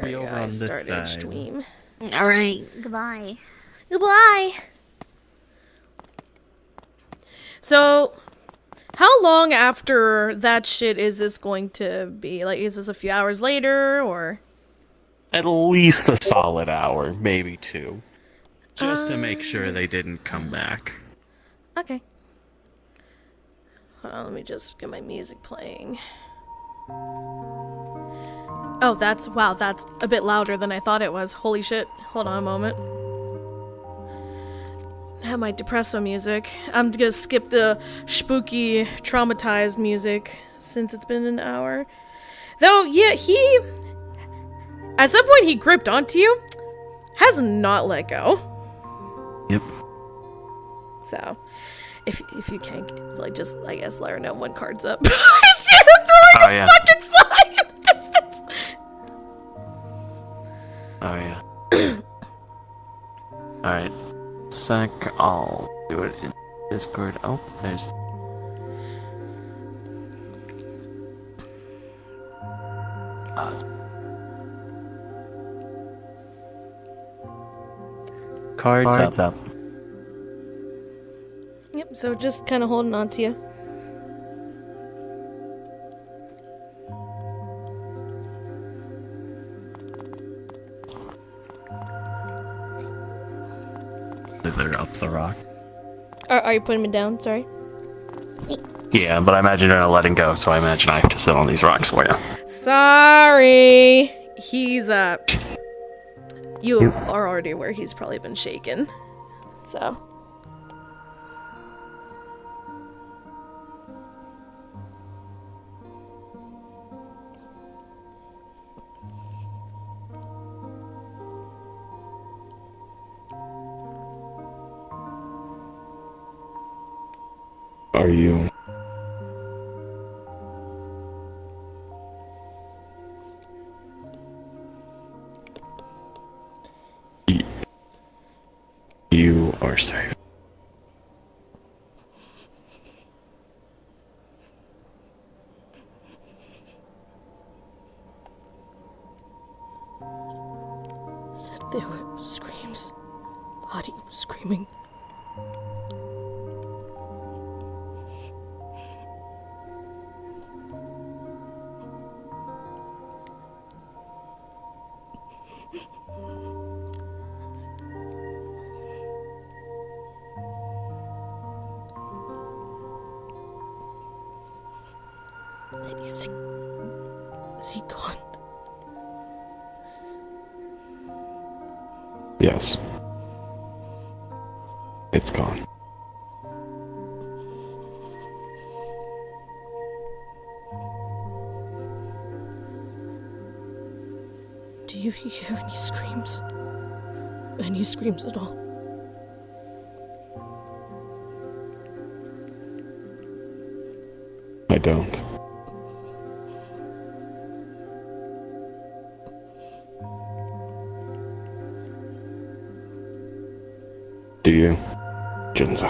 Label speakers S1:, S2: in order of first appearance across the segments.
S1: We'll be over on this side.
S2: Stream.
S3: All right. Goodbye.
S2: Goodbye. So, how long after that shit is this going to be? Like, is this a few hours later, or?
S1: At least a solid hour, maybe 2. Just to make sure they didn't come back.
S2: Okay. Hold on, let me just get my music playing. Oh, that's a bit louder than I thought it was. Holy shit. Hold on a moment. I have my depresso music. I'm gonna skip the spooky, traumatized music since it's been an hour. Though, yeah, at some point he gripped onto you, has not let go.
S1: Yep.
S2: So, if you can't, like, just, I guess, let her know when card's up. I see her throwing a fucking fly in the distance!
S1: Oh, yeah. Alright. Sec, I'll do it in Discord. Oh, there's... Cards up.
S2: Yep, so just kind of holding on to you.
S1: They're up the rock.
S2: Are you putting me down? Sorry.
S1: Yeah, but I imagine you're not letting go, so I imagine I have to sit on these rocks for you.
S2: Sorry. He's you are already aware he's probably been shaken. So.
S1: Are you... You are safe.
S2: Said there were screams. Body was screaming. Is he gone?
S1: Yes. It's gone.
S2: Do you hear any screams? Any screams at all?
S1: I don't. Do you, Jinza?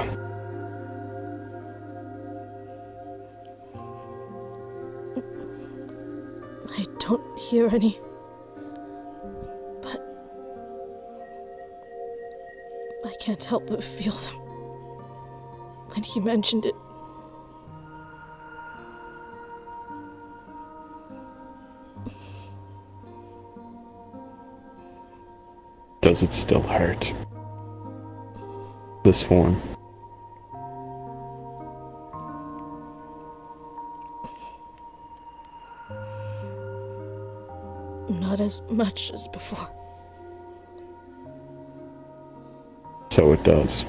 S2: I don't hear any. But I can't help but feel them. When he mentioned it.
S1: Does it still hurt? This form?
S2: Not as much as before.
S1: So it does.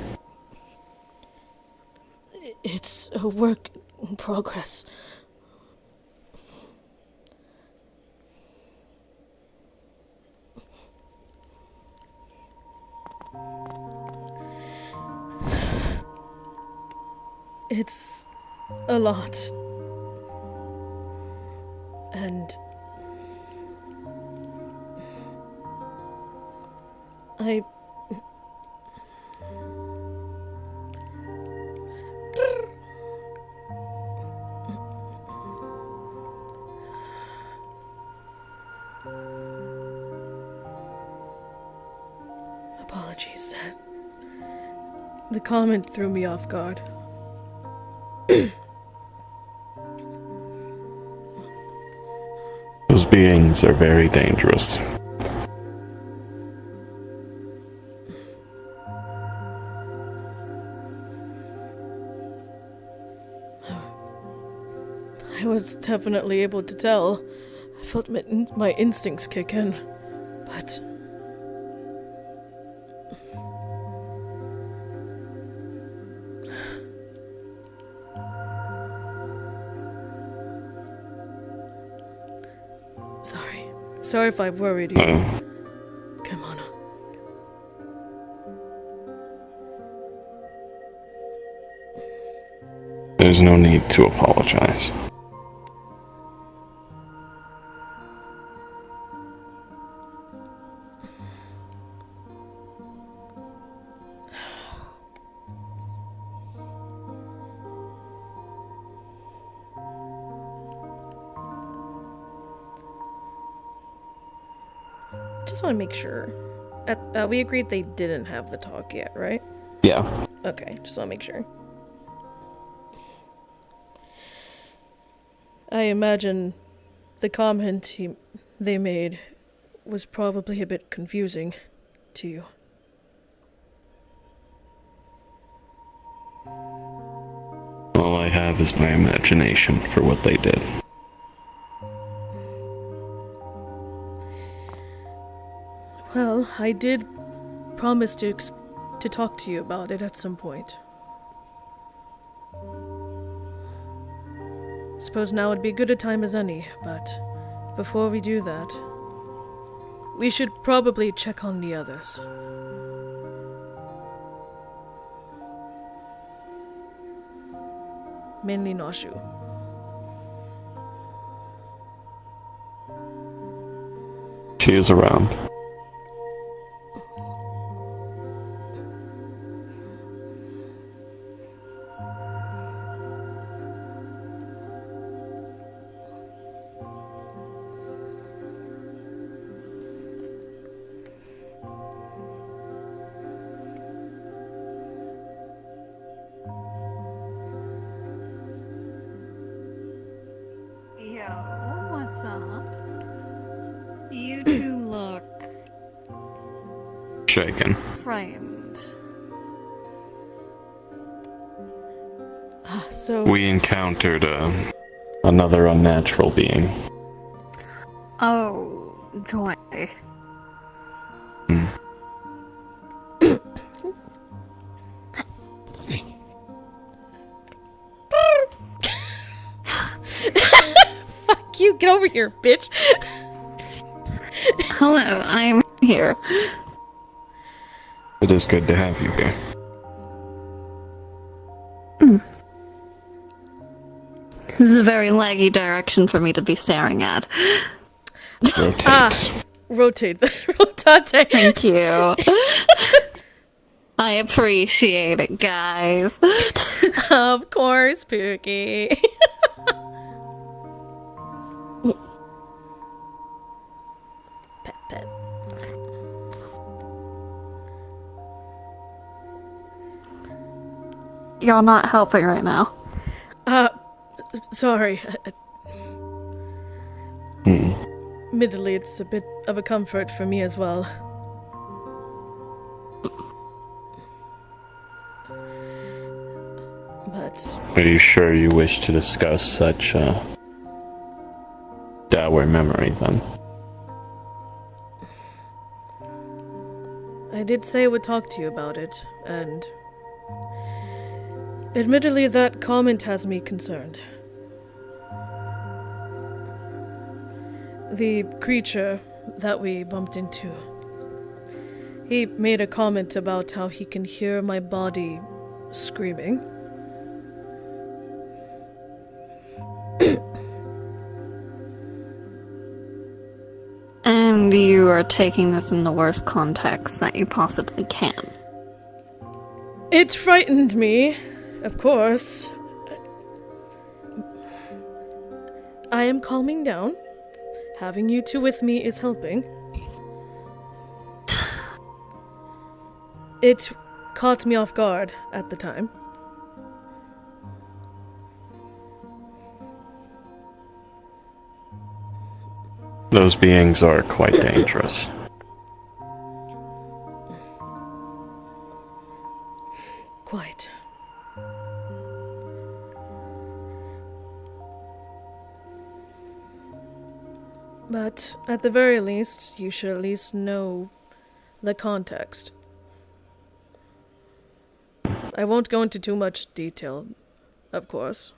S2: It's a work in progress. It's a lot. And I The comment threw me off guard.
S1: Those beings are very dangerous.
S2: I was definitely able to tell. I felt my instincts kick in. But... Sorry if I worried you. Come on.
S1: There's no need to apologize.
S2: Just want to make sure. We agreed they didn't have the talk yet, right?
S1: Yeah.
S2: Okay, just want to make sure. I imagine the comment they made was probably a bit confusing to you.
S1: All I have is my imagination for what they did.
S2: Well, I did promise to talk to you about it at some point. Suppose now would be good a time as any, but before we do that, we should probably check on the others. Mainly Noshu.
S1: She is around.
S3: Yo, what's up? You two look
S1: Shaken.
S3: frightened.
S2: So...
S1: We encountered another unnatural being.
S3: Oh, joy.
S2: Fuck you, get over here, bitch!
S3: Hello, I'm here.
S1: It is good to have you here.
S3: This is a very laggy direction for me to be staring at.
S1: Rotate.
S2: Rotate. Rotate.
S3: Thank you. I appreciate it, guys.
S2: Of course, Pookie. Pet, pet.
S3: You're not helping right now.
S2: Sorry. Admittedly, it's a bit of a comfort for me as well. But...
S1: Are you sure you wish to discuss such a dour memory, then?
S2: I did say I would talk to you about it, and... admittedly, that comment has me concerned. The creature that we bumped into. He made a comment about how he can hear my body screaming.
S3: And you are taking this in the worst context that you possibly can.
S2: It frightened me, of course. I am calming down. Having you two with me is helping. It caught me off guard at the time.
S1: Those beings are quite dangerous.
S2: Quite. But at the very least, you should at least know the context. I won't go into too much detail, of course.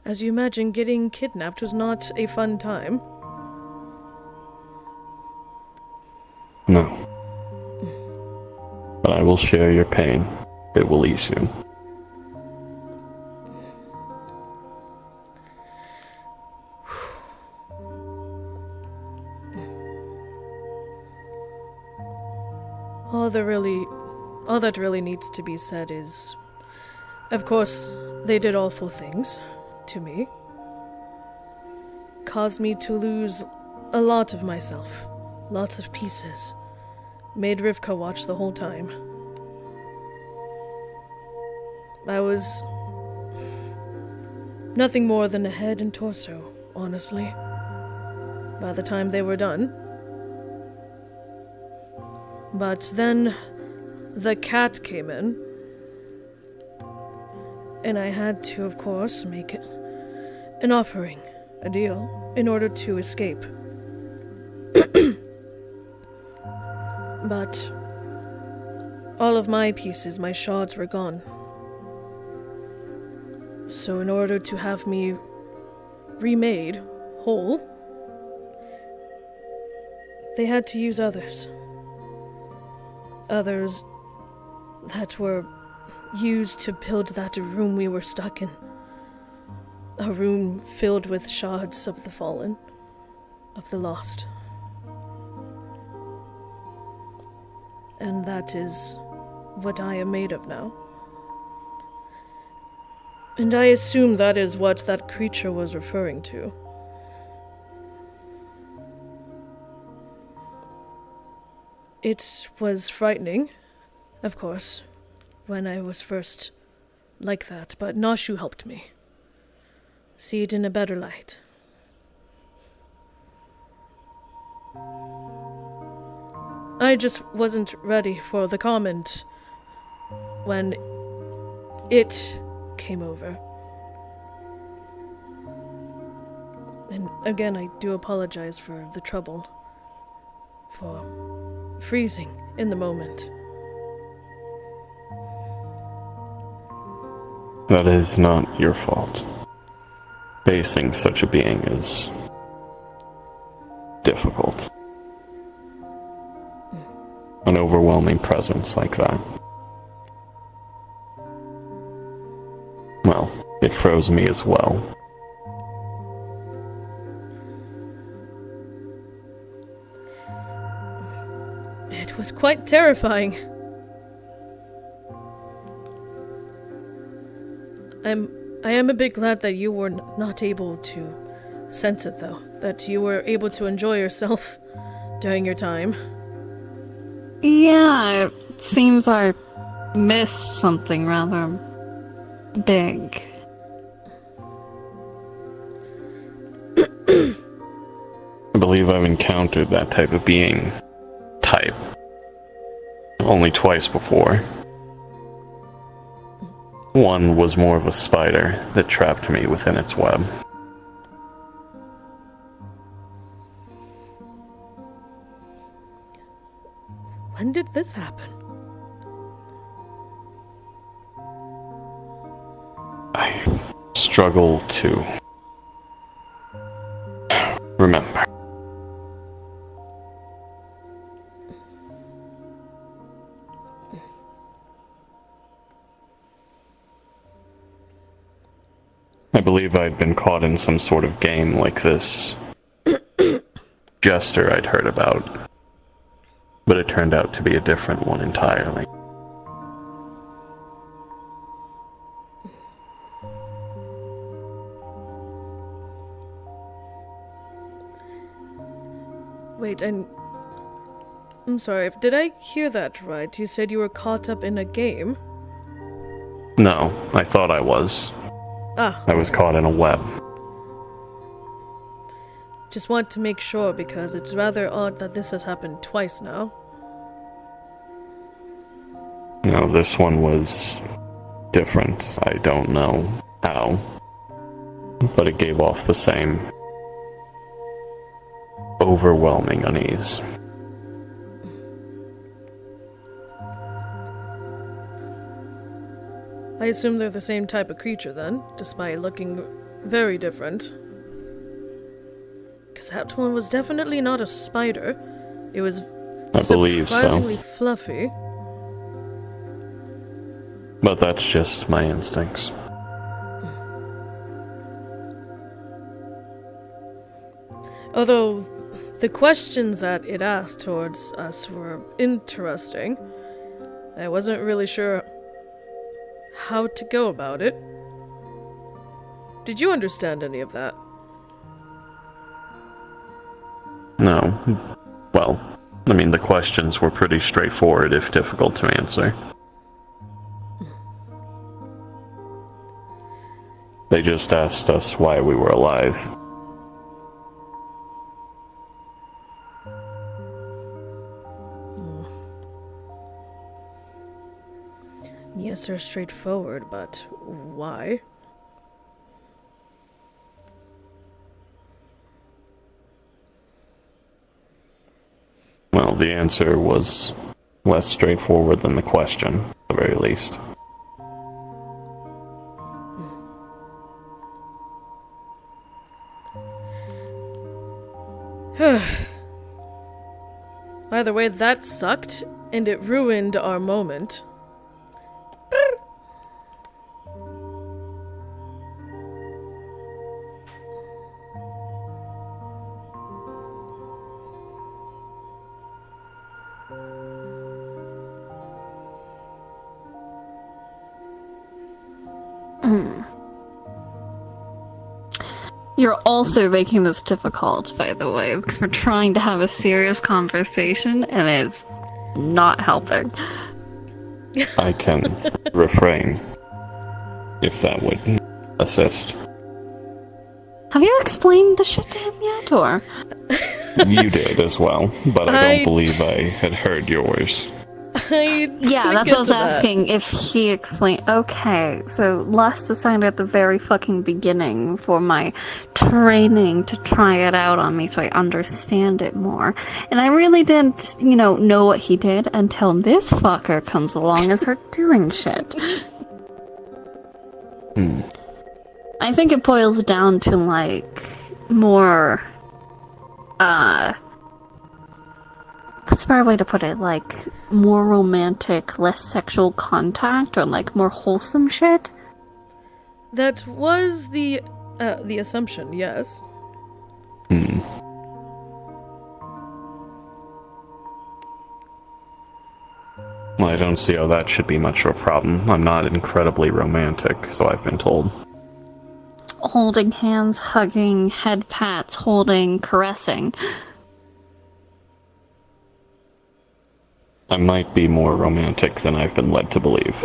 S2: As you imagine, getting kidnapped was not a fun time.
S1: No. But I will share your pain. It will ease you. All that really needs to be said is, of course, they did awful things to me. Caused me to lose a lot of myself, lots of pieces. Made Rivka watch the whole time. I was nothing more than a head and torso, honestly, by the time they were done. But then the cat came in, and I had to, of course, make an offering, a deal, in order to escape. But all of my pieces, my shards, were gone. So in order to have me remade whole, they had to use others. Others that were used to build that room we were stuck in. A room filled with shards of the fallen, of the lost. And that is what I am made of now. And I assume that is what that creature was referring to. It was frightening, of course, when I was first like that, but Nashu helped me see it in a better light. I just wasn't ready for the comment when it came over. And again, I do apologize for the trouble, for freezing in the moment. That is not your fault. Facing such a being is difficult. An overwhelming presence like that. Well, it froze me as well.
S2: It was quite terrifying. I am a bit glad that you were not able to sense it, though. That you were able to enjoy yourself during your time.
S3: Yeah, it seems I missed something rather big.
S1: I believe I've encountered that type of being type only twice before. One was more of a spider that trapped me within its web.
S2: When did this happen?
S1: I struggle to remember. I believe I'd been caught in some sort of game like this jester I'd heard about, but it turned out to be a different one entirely.
S2: Wait, and
S1: I'm sorry, did I hear that right? You said you were caught up in a game?
S4: No, I thought I was.
S1: Ah,
S4: I was caught in a web.
S1: just want to make sure because it's rather odd that this has happened twice now.
S4: No, this one was different. I don't know how. But it gave off the same overwhelming unease.
S1: I assume they're the same type of creature then, despite looking very different. Because that one was definitely not a spider. It was
S4: I believe
S1: surprisingly
S4: so.
S1: fluffy.
S4: But that's just my instincts.
S1: Although the questions that it asked towards us were interesting, I wasn't really sure how to go about it. Did you understand any of that?
S4: No. Well, I mean, the questions were pretty straightforward, if difficult to answer. They just asked us why we were alive.
S1: Yes, they're straightforward, but why?
S4: Well, the answer was less straightforward than the question, at the very least.
S1: Either way, that sucked, and it ruined our moment.
S3: You're also making this difficult, by the way, because we're trying to have a serious conversation and it's not helping.
S4: I can refrain, if that would assist.
S3: Have you explained the shit to him yet, or?
S4: You did as well, but I don't believe I had heard yours.
S3: Yeah, that's what I was asking, if he explained. Okay, so Les decided at the very fucking beginning for my training to try it out on me so I understand it more. And I really didn't, know what he did until this fucker comes along and starts doing shit. I think it boils down to, more, what's a better way to put it? More romantic, less sexual contact, or more wholesome shit?
S1: That was the assumption, yes.
S4: Well, I don't see how that should be much of a problem. I'm not incredibly romantic, so I've been told.
S3: Holding hands, hugging, head pats, holding, caressing.
S4: I might be more romantic than I've been led to believe.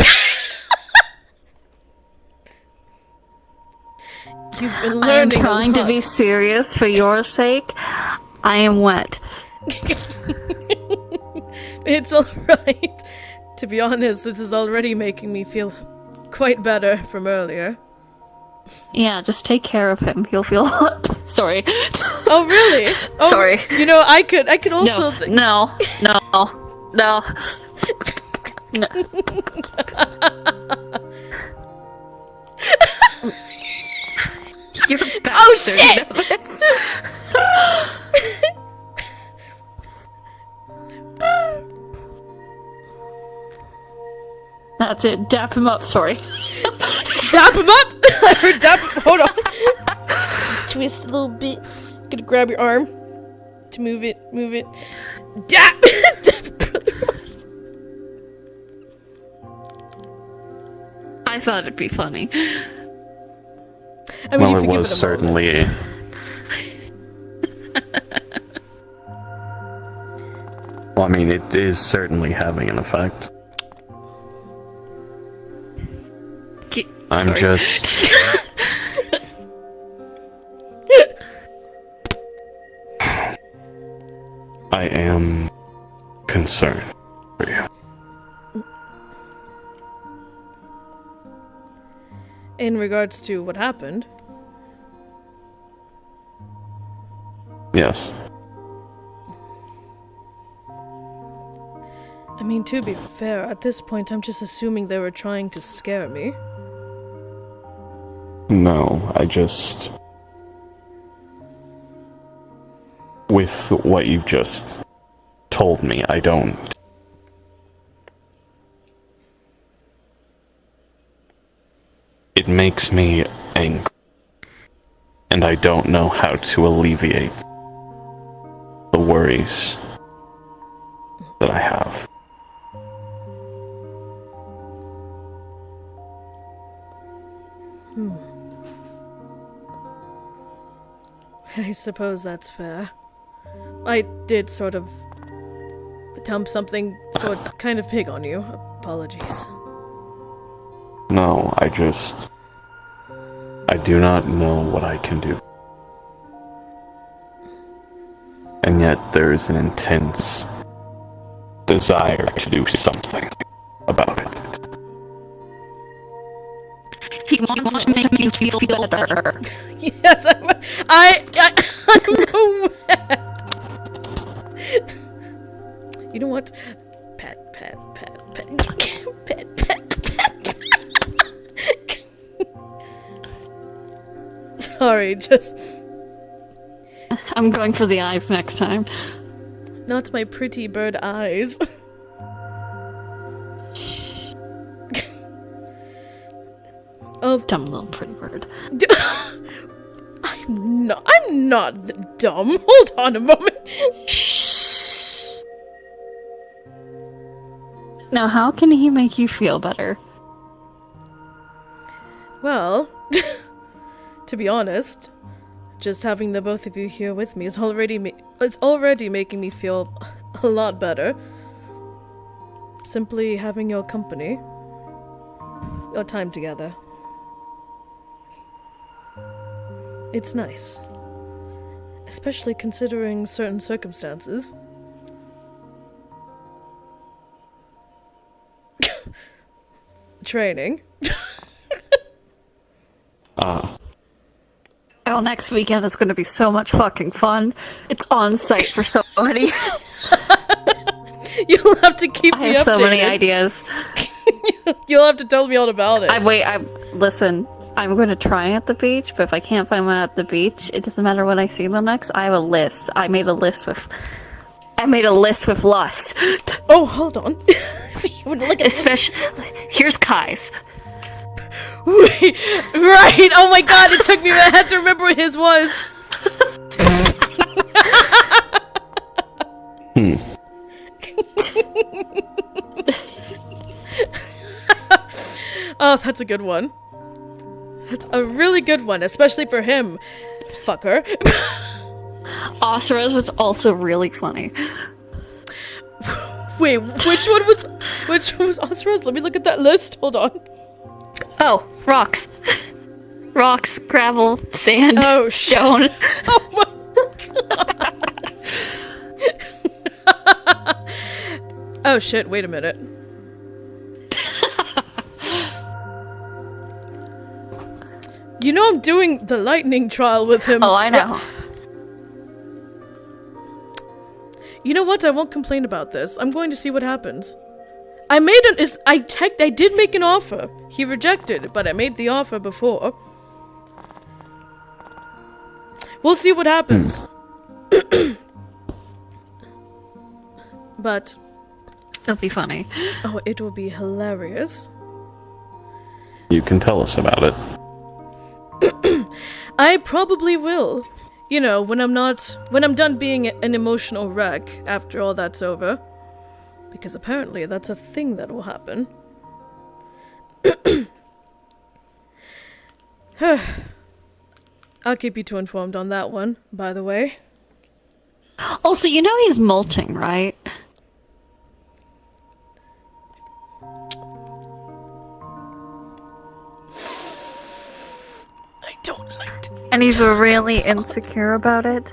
S1: You've been
S3: I am
S1: learning
S3: trying
S1: a
S3: to
S1: lot.
S3: be serious for your sake. I am wet.
S1: It's alright. To be honest, this is already making me feel quite better from earlier.
S3: Yeah, just take care of him. He'll feel sorry.
S1: Oh, really? Oh,
S3: Sorry.
S1: I could also...
S3: No. You're a bastard.
S1: Oh, shit!
S3: That's it. Dap him up. Sorry.
S1: Dap him up! I heard dap him. Hold on. Twist a little bit. Gonna grab your arm to move it. Dap! Dap, brother.
S3: I thought it'd be funny.
S1: I mean,
S4: Well,
S1: if
S4: it
S1: you give
S4: was
S1: it a
S4: certainly...
S1: moment.
S4: Well, Well, I mean, it is certainly having an effect. I'm
S3: Sorry.
S4: just... I am concerned for you.
S2: In regards to what happened,
S4: Yes.
S2: I mean, to be fair, at this point I'm just assuming they were trying to scare me.
S4: No, I just... With what you've just told me, I don't... It makes me angry. And I don't know how to alleviate the worries that I have.
S2: I suppose that's fair. I did sort of dump something kind of big on you. Apologies.
S4: No, I do not know what I can do. And yet there is an intense desire to do something about it.
S3: He wants to make you feel better.
S2: Yes, I'm aware. You know what? Pat. Sorry, just
S3: I'm going for the eyes next time.
S2: not my pretty bird eyes. Of
S3: Dumb little pretty bird.
S2: I'm not dumb. Hold on a moment.
S3: Now, how can he make you feel better?
S2: Well, to be honest, just having the both of you here with me is it's already making me feel a lot better. Simply having your company, your time together. It's nice. Especially considering certain circumstances. Training.
S3: Oh, next weekend is going to be so much fucking fun. It's on site for so many.
S2: You'll have to keep
S3: I
S2: me
S3: have
S2: updated.
S3: so many ideas.
S2: You'll have to tell me all about it.
S3: Listen, I'm going to try at the beach, but if I can't find one at the beach, it doesn't matter when I see them next. I have a list. I made a list with lust.
S2: Oh, hold on. You wanna look at
S3: Especially, here's Kai's.
S2: Wait, right! Oh my god, it took me a minute to remember what his was. Oh, that's a good one. That's a really good one, especially for him. Fucker.
S3: Osra's was also really funny.
S2: Wait, which one was Osrose? Let me look at that list. Hold on.
S3: Oh, rocks. Rocks, gravel, sand,
S2: Oh,
S3: stone.
S2: Oh my god. Oh shit, wait a minute. You know I'm doing the lightning trial with him.
S3: Oh, I know.
S2: You know what? I won't complain about this. I'm going to see what happens. I did make an offer. He rejected, but I made the offer before. We'll see what happens. But
S3: It'll be funny.
S2: oh, it will be hilarious.
S4: You can tell us about it.
S2: I probably will. You know, when I'm done being an emotional wreck after all that's over. Because apparently that's a thing that will happen. I'll keep you two informed on that one, by the way.
S3: Also, you know he's molting, right? And he's really insecure about it?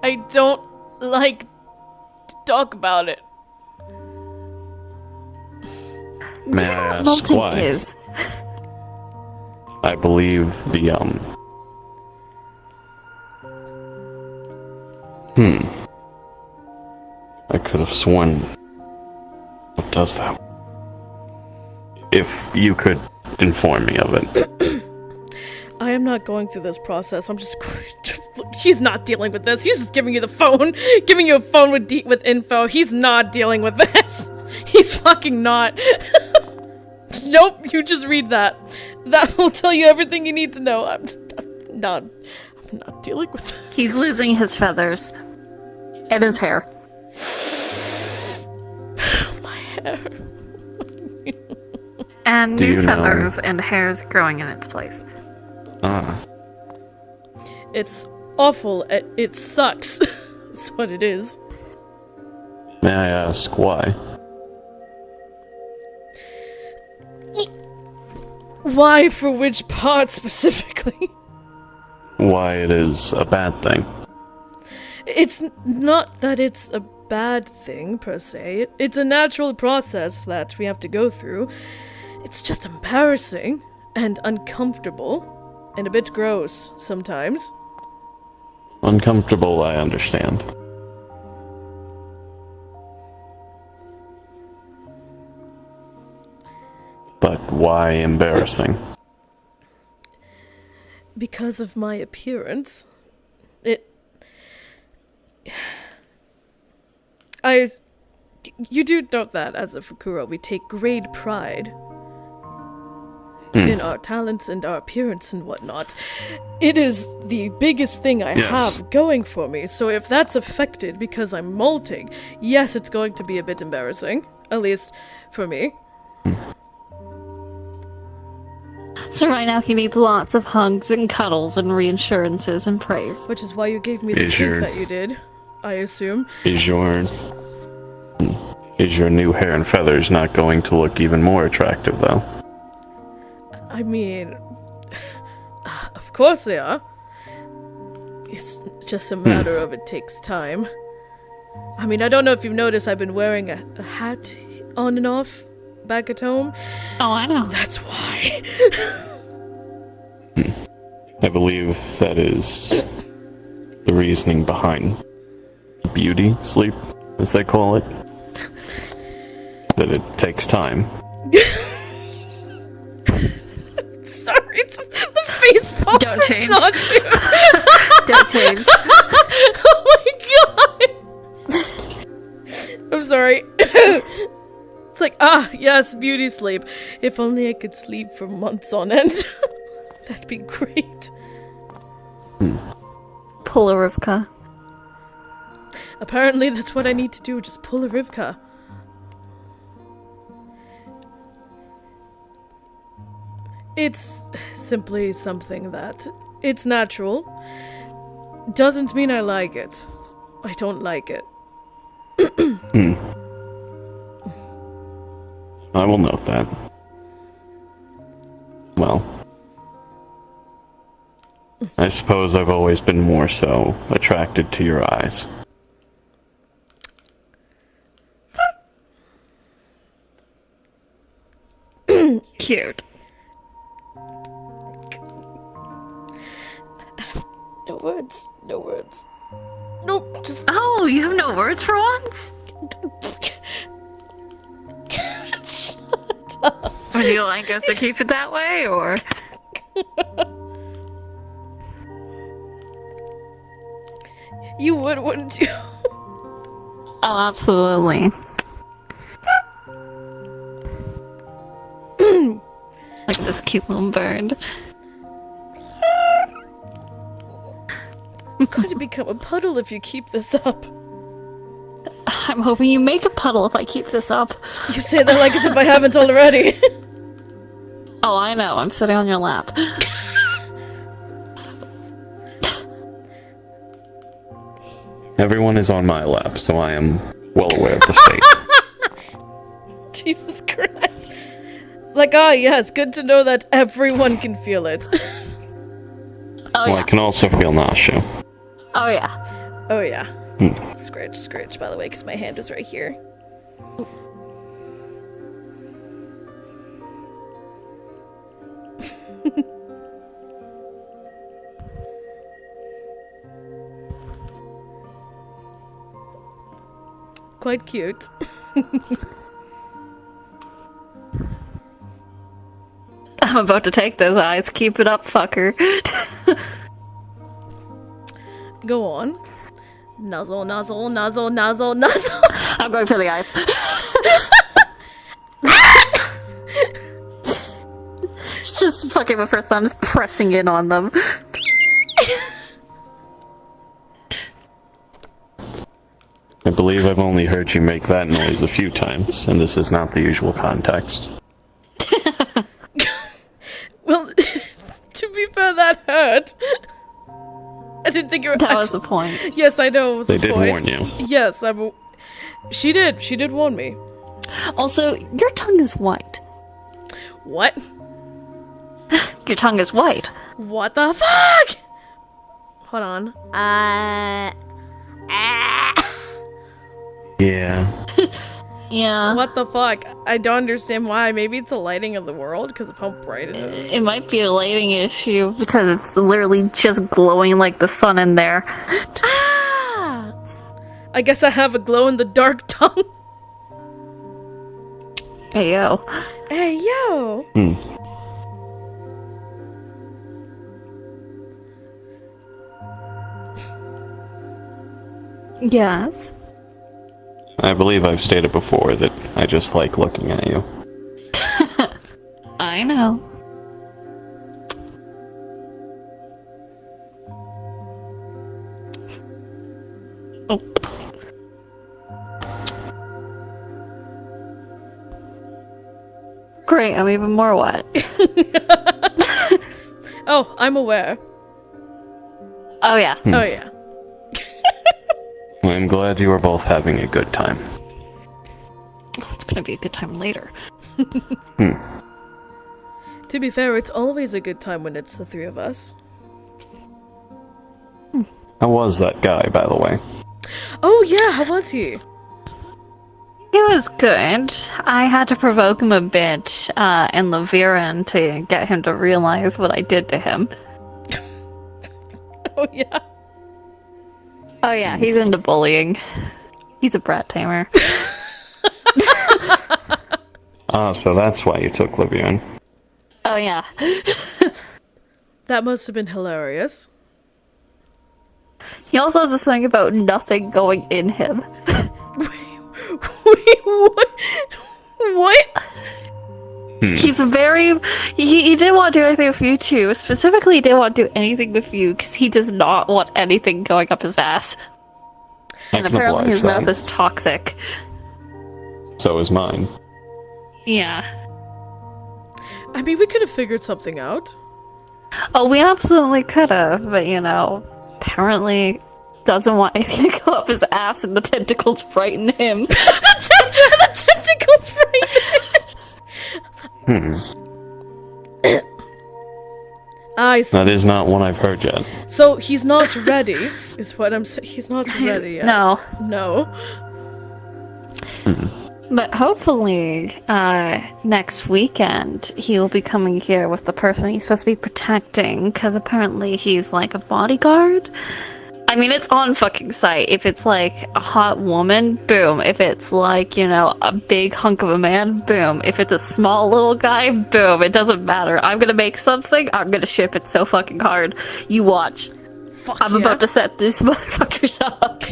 S2: I don't like to talk about it.
S4: May I ask
S3: Molten
S4: why?
S3: is.
S4: I believe the, I could have sworn... What does that? If you could inform me of it.
S2: I am not going through this process. I'm just... He's not dealing with this. He's just giving you the phone. Giving you a phone with info. He's not dealing with this. He's fucking not. Nope, you just read that. That will tell you everything you need to know. I'm not dealing with this.
S3: He's losing his feathers. And his hair.
S2: My hair.
S3: And
S4: Do
S3: new
S4: you know-
S3: feathers and hairs growing in its place.
S4: Ah.
S2: It's awful. It sucks. That's what it is.
S4: May I ask why?
S2: Why for which part specifically?
S4: Why it is a bad thing?
S2: It's not that it's a bad thing, per se. It's a natural process that we have to go through. It's just embarrassing and uncomfortable and a bit gross sometimes.
S4: Uncomfortable, I understand. But why embarrassing?
S2: Because of my appearance. You do note that, as a Fukuro, we take great pride in our talents and our appearance and whatnot. It is the biggest thing I have going for me, so if that's affected because I'm molting, yes, it's going to be a bit embarrassing. At least, for me.
S3: So right now he needs lots of hugs and cuddles and reassurances and praise.
S2: Which is why you gave me the gift that you did, I assume.
S4: Is your new hair and feathers not going to look even more attractive, though?
S2: I mean, of course they are. It's just a matter of it takes time. I mean, I don't know if you've noticed, I've been wearing a hat on and off back at home.
S3: Oh, I know.
S2: That's why.
S4: I believe that is the reasoning behind beauty sleep, as they call it. That it takes time.
S2: Sorry, it's the face palm.
S3: Don't change.
S2: Not you.
S3: Don't change.
S2: Oh my god. I'm sorry. It's like, yes, beauty sleep. If only I could sleep for months on end. That'd be great.
S3: Pull a Rivka.
S2: Apparently that's what I need to do, just pull a Rivka. It's simply something that... It's natural. Doesn't mean I like it. I don't like it.
S4: I will note that. Well, I suppose I've always been more so attracted to your eyes.
S3: Cute.
S2: No words. No words. Nope, just...
S3: Oh, you have no words for once?
S2: Shut up.
S3: Would you like us to keep it that way, or?
S2: You would, wouldn't you?
S3: Oh, absolutely. Like this cute little bird.
S2: I'm going to become a puddle if you keep this up.
S3: I'm hoping you make a puddle if I keep this up.
S2: You say that like as if I haven't already.
S3: Oh, I know. I'm sitting on your lap.
S4: Everyone is on my lap, so I am well aware of the state.
S2: Jesus Christ. It's Like, yes, good to know that everyone can feel it.
S3: Oh,
S4: Well,
S3: yeah.
S4: I can also feel nausea.
S3: Oh, yeah.
S2: Oh, yeah. Scritch, by the way, because my hand is right here. Quite cute.
S3: I'm about to take those eyes. Keep it up, fucker.
S2: Go on. Nuzzle, nuzzle, nuzzle, nuzzle, nuzzle.
S3: I'm going for the eyes. She's just fucking with her thumbs, pressing in on them.
S4: I believe I've only heard you make that noise a few times, and this is not the usual context.
S2: Well, to be fair, that hurt. I didn't think you were.
S3: That was the point.
S2: Yes, I know. It was
S4: They
S2: the
S4: did
S2: point.
S4: warn you.
S2: Yes, she did. She did warn me.
S3: Also, your tongue is white.
S2: What?
S3: Your tongue is white.
S2: What the fuck? Hold on.
S4: Yeah.
S3: Yeah.
S2: What the fuck? I don't understand why. Maybe it's a lighting of the world because of how bright it is.
S3: It might be a lighting issue because it's literally just glowing like the sun in there.
S2: Ah! I guess I have a glow in the dark tongue.
S3: Hey, yo.
S2: Hey, yo!
S3: Yes.
S4: I believe I've stated before that I just like looking at you.
S3: I know. Oh. Great, I'm even more wet.
S2: Oh, I'm aware.
S3: Oh yeah.
S2: Oh, yeah.
S4: I'm glad you are both having a good time.
S3: It's gonna be a good time later.
S2: To be fair, it's always a good time when it's the three of us.
S4: How was that guy, by the way?
S2: Oh, yeah, how was he?
S3: It was good. I had to provoke him a bit in the Viren to get him to realize what I did to him.
S2: Oh, yeah.
S3: Oh yeah, he's into bullying. He's a brat tamer.
S4: Ah, so that's why you took Livian.
S3: Oh yeah.
S2: That must have been hilarious.
S3: He also has this thing about nothing going in him.
S2: Wait, what? What?
S3: He's very... He didn't want to do anything with you two. Specifically, he didn't want to do anything with you because he does not want anything going up his ass.
S4: I
S3: And
S4: can
S3: apparently
S4: oblige
S3: his mouth
S4: that.
S3: is toxic.
S4: So is mine.
S3: Yeah.
S2: I mean, we could have figured something out.
S3: Oh, we absolutely could have, but you know, apparently doesn't want anything to go up his ass and the tentacles frighten him.
S2: The tentacles I see.
S3: Uh,
S4: That is not one I've heard yet.
S2: So he's not ready, is what I'm saying. He's not ready yet.
S3: No.
S2: No.
S3: But hopefully, next weekend, he will be coming here with the person he's supposed to be protecting, because apparently he's like a bodyguard. I mean, it's on fucking sight. If it's like a hot woman, boom. If it's like, you know, a big hunk of a man, boom. If it's a small little guy, boom. It doesn't matter. I'm gonna make something, I'm gonna ship it so fucking hard. You watch.
S2: Fuck
S3: I'm about to set these motherfuckers up.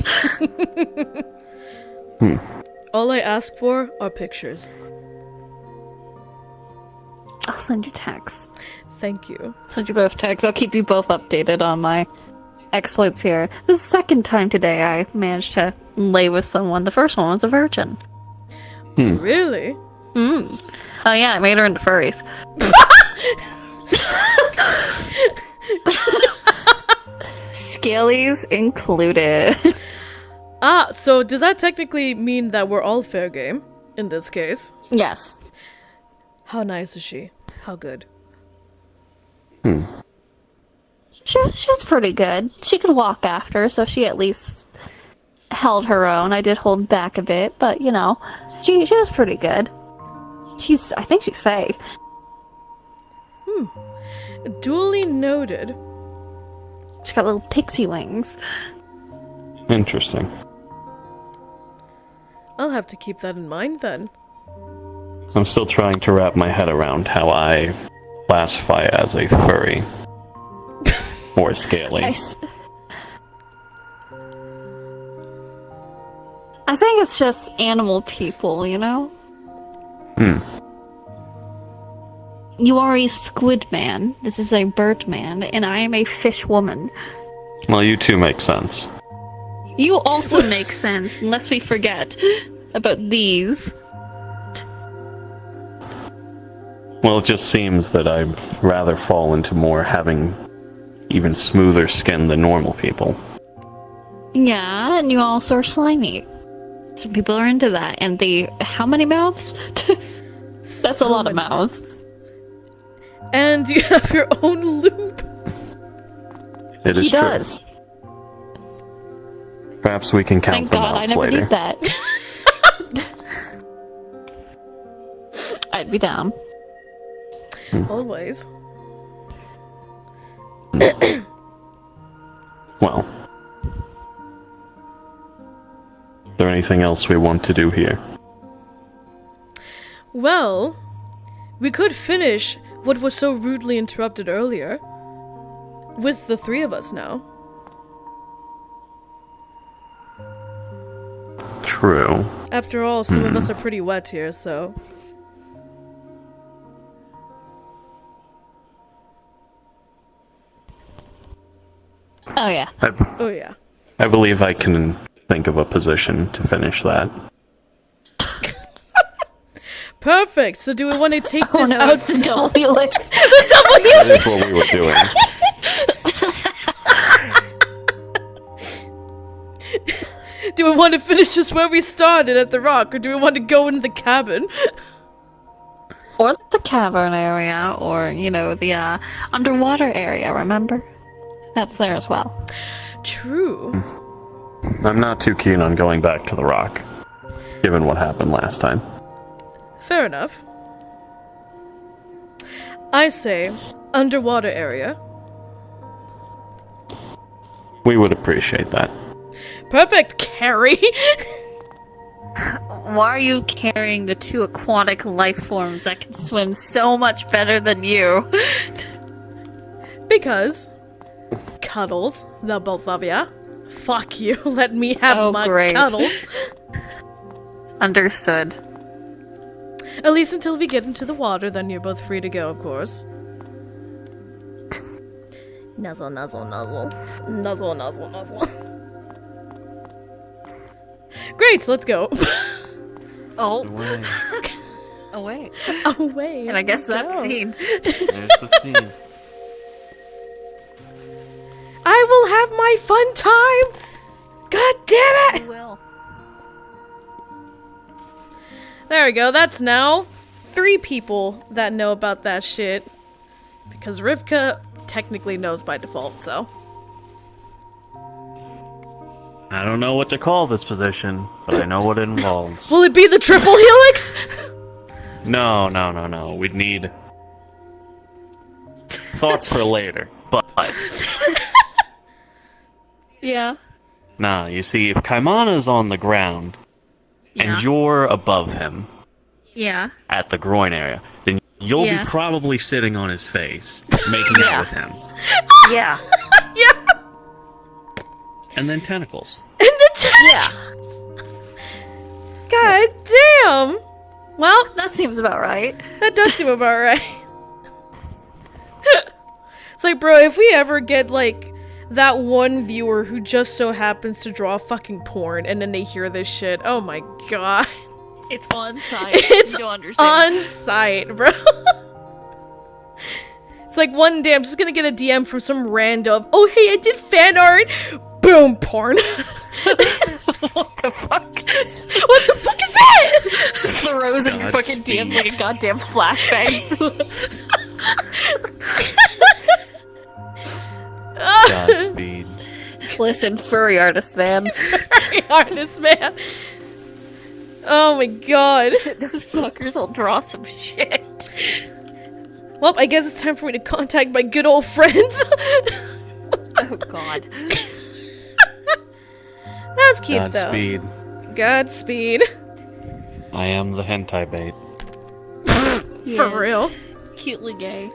S2: All I ask for are pictures.
S3: I'll send you texts.
S2: Thank you.
S3: Send you both texts. I'll keep you both updated on my exploits here. This is the second time today I managed to lay with someone. The first one was a virgin.
S2: Really?
S3: Oh yeah, I made her into furries. Scalies included.
S2: Ah, so does that technically mean that we're all fair game in this case?
S3: Yes.
S1: How nice is she? How good?
S3: She was pretty good. She could walk after, so she at least held her own. I did hold back a bit, but you know, she was pretty good. I think she's fake.
S1: Duly noted.
S3: She's got little pixie wings.
S4: Interesting.
S1: I'll have to keep that in mind then.
S4: I'm still trying to wrap my head around how I classify as a furry. Or scaly.
S3: I think it's just animal people, you know? You are a squid man, this is a bird man, and I am a fish woman.
S4: Well, you two make sense.
S3: You also make sense, lest we forget about these.
S4: Well, it just seems that I'd rather fall into more having even smoother skin than normal people.
S3: Yeah, and you also are slimy. Some people are into that, and how many mouths? That's
S1: So
S3: a lot of
S1: many
S3: mouths.
S1: And you have your own loop.
S4: It is
S3: He
S4: true.
S3: does.
S4: Perhaps we can count
S3: Thank
S4: them
S3: God I
S4: out
S3: never
S4: later.
S3: did that. I'd be down.
S1: Always.
S4: Well. Is there anything else we want to do here?
S1: Well, we could finish what was so rudely interrupted earlier. With the three of us now.
S4: True.
S1: After all, some of us are pretty wet here, so...
S3: Oh yeah.
S1: Oh yeah.
S4: I believe I can think of a position to finish that.
S1: Perfect! So do we want to take
S3: Oh
S1: this
S3: no,
S1: out?
S3: it's the double helix.
S4: That is what we were doing.
S1: Do we want to finish this where we started at the rock, or do we want to go into the cabin?
S3: Or the cavern area, or, you know, the underwater area, remember? That's there as well.
S1: True.
S4: I'm not too keen on going back to the rock, given what happened last time.
S1: Fair enough. I say, underwater area.
S4: We would appreciate that.
S1: Perfect, Carrie!
S3: Why are you carrying the two aquatic life forms that can swim so much better than you?
S1: Because... Cuddles, the both of ya. Fuck you, let me have
S3: Oh,
S1: my
S3: great.
S1: cuddles.
S3: Understood.
S1: At least until we get into the water, then you're both free to go, of course. Nuzzle, nuzzle, nuzzle. Nuzzle, nuzzle, nuzzle. Great, let's go.
S3: Oh.
S4: Away.
S3: Away.
S1: Away.
S3: And I guess
S1: we
S3: that's
S1: go.
S3: scene.
S4: There's the scene.
S1: I will have my fun time! God damn it!
S3: You will.
S1: There we go, that's now 3 people that know about that shit. Because Rivka technically knows by default, so.
S4: I don't know what to call this position, but I know what it involves.
S1: Will it be the triple helix?
S4: No. We'd need thoughts for later. But
S3: Yeah.
S4: nah, you see, if Kaimana's on the ground and you're above him
S3: Yeah.
S4: at the groin area, then you'll
S3: Yeah.
S4: be probably sitting on his face, making
S3: Yeah.
S4: out with him.
S3: Yeah.
S1: Yeah!
S4: And then tentacles.
S1: And the
S3: Yeah.
S1: God damn! Well,
S3: That seems about right.
S1: that does seem about right. It's like, bro, if we ever get, like, that one viewer who just so happens to draw fucking porn and then they hear this shit, oh my god.
S3: It's on site.
S1: It's
S3: you don't understand.
S1: on site, bro. It's like one day I'm just gonna get a DM from some rando. Oh, hey, I did fan art. Boom, porn.
S3: What the fuck?
S1: What the fuck is that?
S3: froze in your fucking DMs like a goddamn flashbang.
S4: Godspeed.
S3: Listen, furry artist man.
S2: Furry artist man. Oh my god.
S3: Those fuckers will draw some shit.
S2: Well, I guess it's time for me to contact my good old friends.
S3: Oh god.
S2: That's cute
S4: Godspeed.
S2: though. Godspeed.
S4: I am the hentai bait.
S2: For real.
S3: Cutely gay.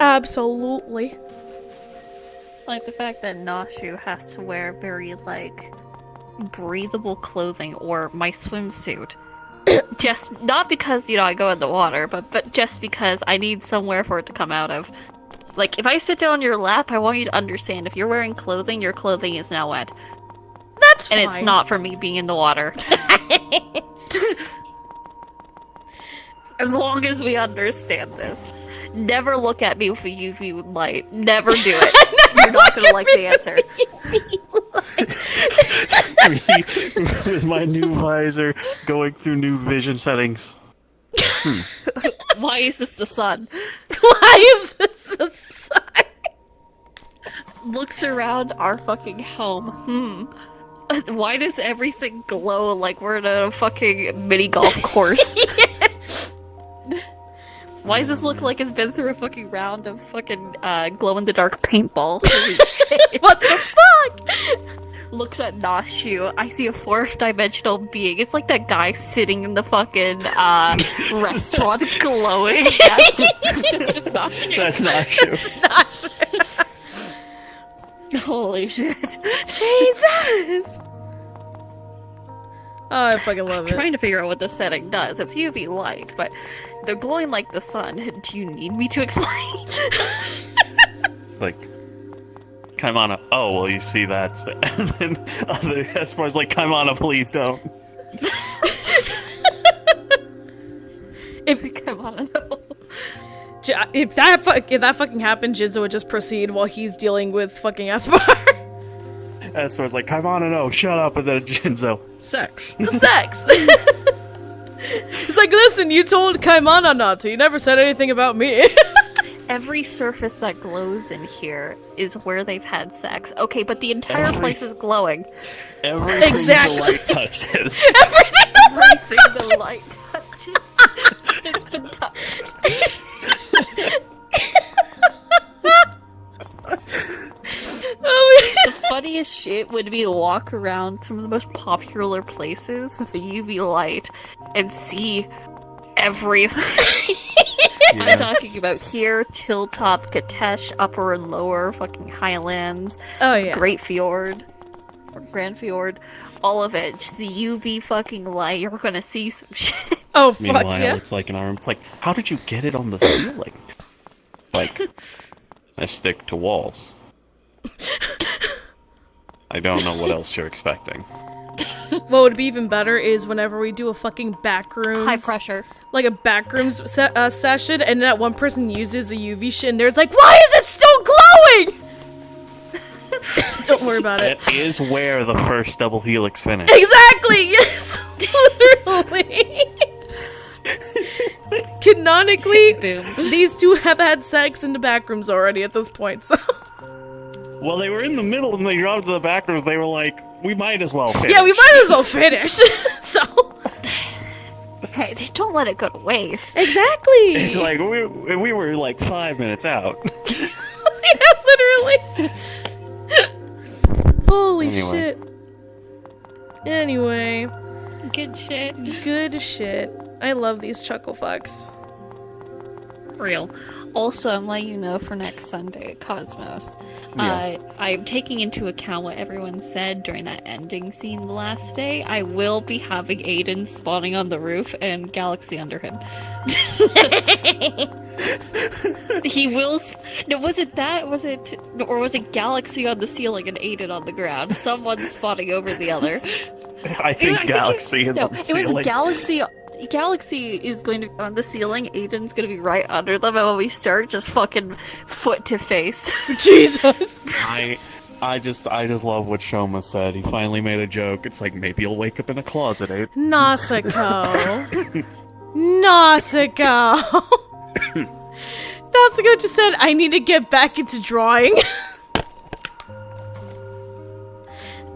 S2: Absolutely.
S3: Like the fact that Nashu has to wear very, like, breathable clothing or my swimsuit. Just, not because, you know, I go in the water, but just because I need somewhere for it to come out of. Like, if I sit down on your lap, I want you to understand, if you're wearing clothing, your clothing is now wet.
S2: That's fine.
S3: And it's not for me being in the water. As long as we understand this. Never look at me with a UV light. Never do it. You're not gonna like the answer.
S4: With my new visor going through new vision settings.
S3: Why is this the sun?
S2: Why is this the sun?
S3: Looks around our fucking home. Why does everything glow like we're in a fucking mini golf course? Why does this look like it's been through a fucking round of fucking glow-in-the-dark paintball?
S2: What the fuck?
S3: Looks at Nashu. I see a fourth-dimensional being. It's like that guy sitting in the fucking restaurant glowing. That's just Nashu.
S4: That's not true.
S3: Holy shit.
S2: Jesus! Oh, I fucking love
S3: I'm
S2: it.
S3: trying to figure out what the setting does. It's UV light, but they're glowing like the sun. Do you need me to explain?
S4: Like, Kaimana, oh, well, you see that. And then other Espar's like, Kaimana, please don't.
S3: Come on, no.
S2: If that fucking happened, Jinzo would just proceed while he's dealing with fucking Aspar.
S4: Espar's like, Kaimana, no, shut up. And then Jinzo, sex.
S2: Sex! He's like, listen, you told Kaimana not to. You never said anything about me.
S3: Every surface that glows in here is where they've had sex. Okay, but the entire place is glowing.
S4: Everything
S2: Exactly.
S4: the light touches.
S3: Everything the light touches has been touched. The funniest shit would be to walk around some of the most popular places with a UV light and see everything.
S4: Yeah.
S3: I'm talking about here, Tilltop, Katesh, Upper and Lower, fucking Highlands,
S2: Oh, yeah.
S3: Great Fjord, or Grand Fjord, all of it. Just the UV fucking light, you're gonna see some shit.
S2: Oh, fuck
S4: Meanwhile,
S2: yeah.
S4: it's like an arm. It's like, how did you get it on the ceiling? Like, I stick to walls. I don't know what else you're expecting.
S2: What would be even better is whenever we do a fucking backrooms...
S3: High pressure.
S2: Like a backrooms session, and that one person uses a UV shit, and there's like, why is it still glowing? Don't worry about it.
S4: That is where the first double helix finished.
S2: Exactly, yes! Literally! Canonically,
S3: Boom.
S2: these two have had sex in the backrooms already at this point, so...
S4: Well, they were in the middle and they dropped to the back rooms. They were like, we might as well finish.
S2: Yeah, we might as well finish, so...
S3: Hey, they don't let it go to waste.
S2: Exactly!
S4: It's like, we were like 5 minutes out.
S2: Yeah, literally! Holy
S4: Anyway.
S2: shit. Anyway,
S3: Good shit.
S2: good shit. I love these chuckle fucks.
S3: Real. Also, I'm letting you know for next Sunday at Cosmos.
S4: Yeah.
S3: I'm taking into account what everyone said during that ending scene the last day. I will be having Aiden spawning on the roof and Galaxy under him. He will. No, was it that? Was it, or was it Galaxy on the ceiling and Aiden on the ground? Someone spawning over the other.
S4: I think Galaxy is
S3: No,
S4: on the
S3: it
S4: ceiling.
S3: was Galaxy. Galaxy is going to be on the ceiling. Aiden's going to be right under them, and when we start, just fucking foot to face.
S2: Jesus!
S4: I just love what Shoma said. He finally made a joke. It's like, maybe you'll wake up in a closet, eh?
S2: Nausicaa. Nausicaa. Nausicaa just said, I need to get back into drawing.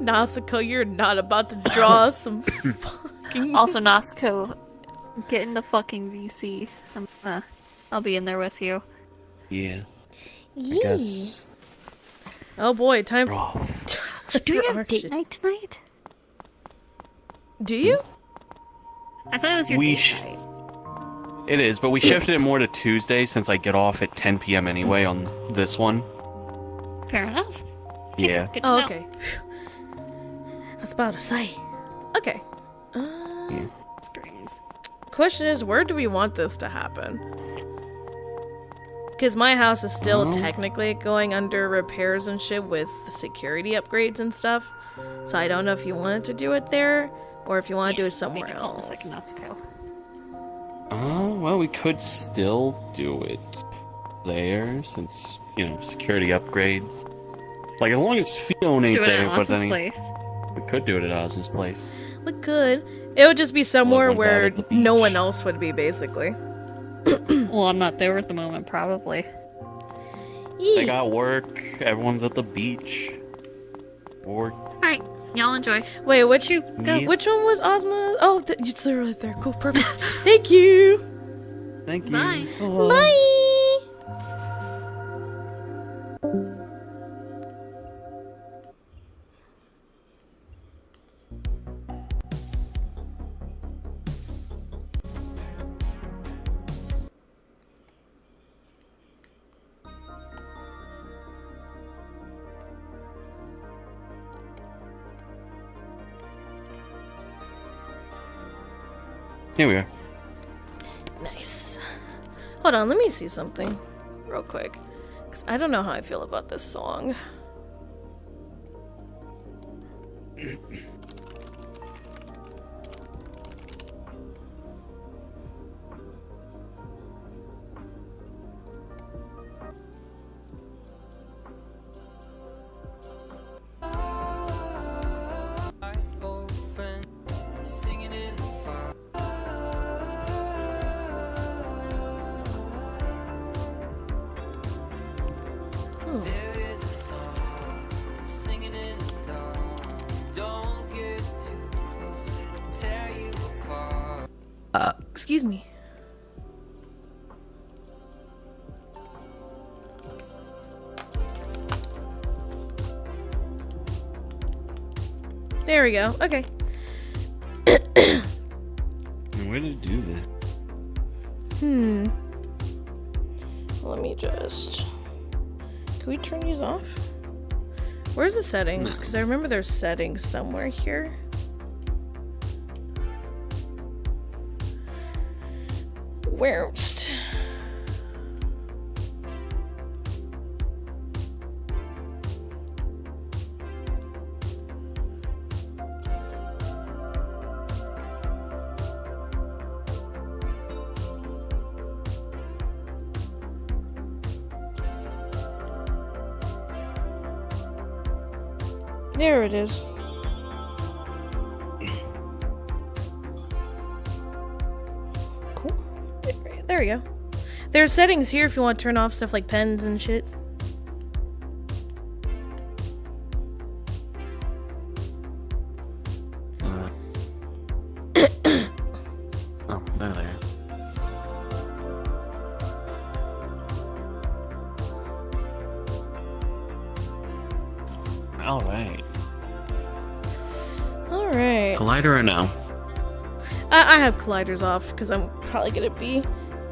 S2: Nausicaa, you're not about to draw some fucking...
S3: Also, Nasco, get in the fucking VC. I'll be in there with you.
S4: Yeah.
S2: Yee.
S4: I guess.
S2: Oh boy, time...
S4: Oh.
S3: So do you
S2: for our
S3: have date
S2: shit.
S3: night tonight?
S2: Do you?
S3: I thought it was your
S4: We
S3: date night.
S4: It is, but we shifted it more to Tuesday since I get off at 10 p.m. anyway on this one.
S3: Fair enough.
S4: Yeah.
S3: Good to
S2: Oh,
S3: know.
S2: okay. I was about to say. Okay.
S4: Yeah.
S3: Screams.
S2: Question is, where do we want this to happen? Because my house is still technically going under repairs and shit with security upgrades and stuff. So I don't know if you wanted to do it there, or if you want to do it somewhere else.
S3: Like Nasco.
S4: Well, we could still do it there since, security upgrades. Like, as long as Fiona ain't
S3: Do it
S4: there,
S3: at
S4: but
S3: Ozma's
S4: then
S3: place.
S4: we could do it at Ozma's place.
S2: We could. It would just be somewhere
S4: Well, one's out
S2: where
S4: at the
S2: no
S4: beach.
S2: one else would be, basically.
S3: Well, I'm not there at the moment, probably.
S4: They
S2: Yee.
S4: got work, everyone's at the beach. Or,
S3: Alright, y'all enjoy.
S2: Wait, which
S3: Go.
S4: Yeah.
S2: which one was Ozma? Oh, it's literally right there. Cool, perfect. Thank you.
S4: thank you.
S3: Bye.
S2: Bye.
S4: Here we are.
S2: Nice. Hold on, let me see something real quick. Because I don't know how I feel about this song. Excuse me. There we go. Okay.
S4: Where did it do this?
S2: Let me just... Can we turn these off? Where's the settings? Because I remember there's settings somewhere here. Where's... There it is. Cool. There we go. There's settings here if you want to turn off stuff like pens and shit.
S4: Oh, there they are. Alright.
S2: Alright.
S4: Collider or no?
S2: I have colliders off because I'm probably going to be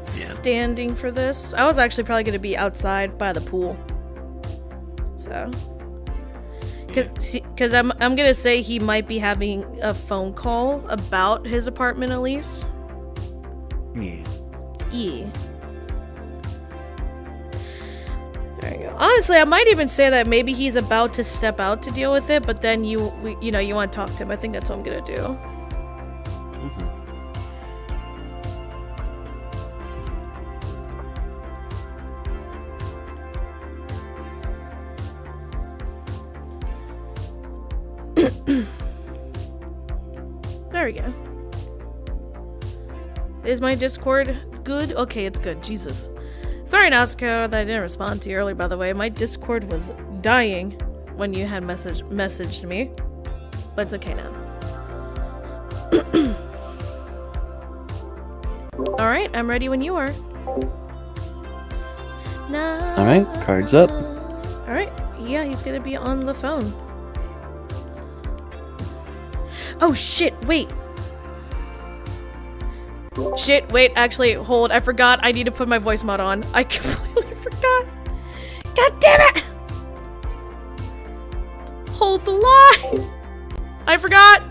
S2: standing for this. I was actually probably going to be outside by the pool. So. Because I'm going to say he might be having a phone call about his apartment at least.
S4: Yeah.
S2: Yeah. There you go. Honestly, I might even say that maybe he's about to step out to deal with it, but then you want to talk to him. I think that's what I'm going to do. There we go. Is my Discord good? Okay, it's good. Jesus. Sorry, Nasco, that I didn't respond to you earlier, by the way. My Discord was dying when you had messaged me. But it's okay now. Alright, I'm ready when you are.
S5: Alright, cards up.
S2: Alright, yeah, he's gonna be on the phone. Oh shit, wait. Shit, wait, actually, hold, I forgot. I need to put my voice mod on. I completely forgot. God damn it! Hold the line! I forgot!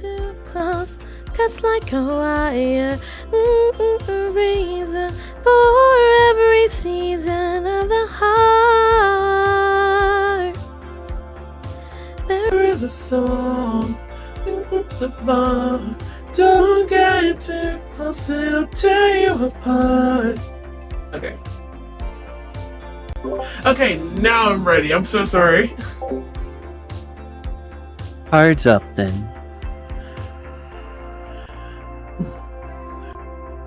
S2: Too close, cuts like a wire, a razor for every season of the heart. There is a song in the bar. Don't get too close, it'll tear you apart.
S6: Okay. Okay, now I'm ready. I'm so sorry.
S5: Cards up then.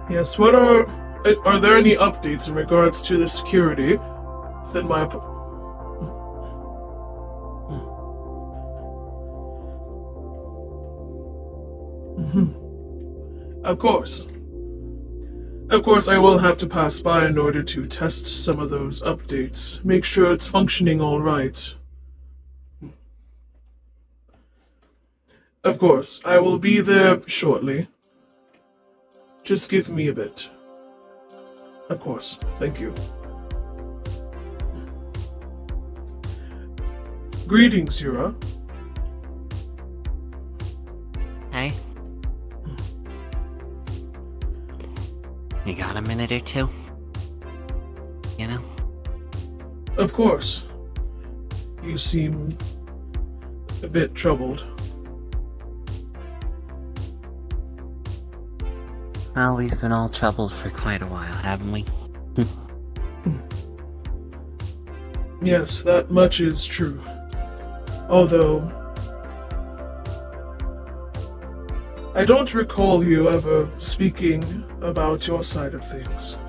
S6: Yes, what are there any updates in regards to the security? Said my Of course. Of course, I will have to pass by in order to test some of those updates. Make sure it's functioning all right. Of course, I will be there shortly. Just give me a bit. Of course, thank you. Greetings, Yura.
S7: Hey. You got a minute or two? You know?
S6: Of course. You seem a bit troubled.
S7: Well, we've been all troubled for quite a while, haven't we?
S6: Yes, that much is true. Although, I don't recall you ever speaking about your side of things.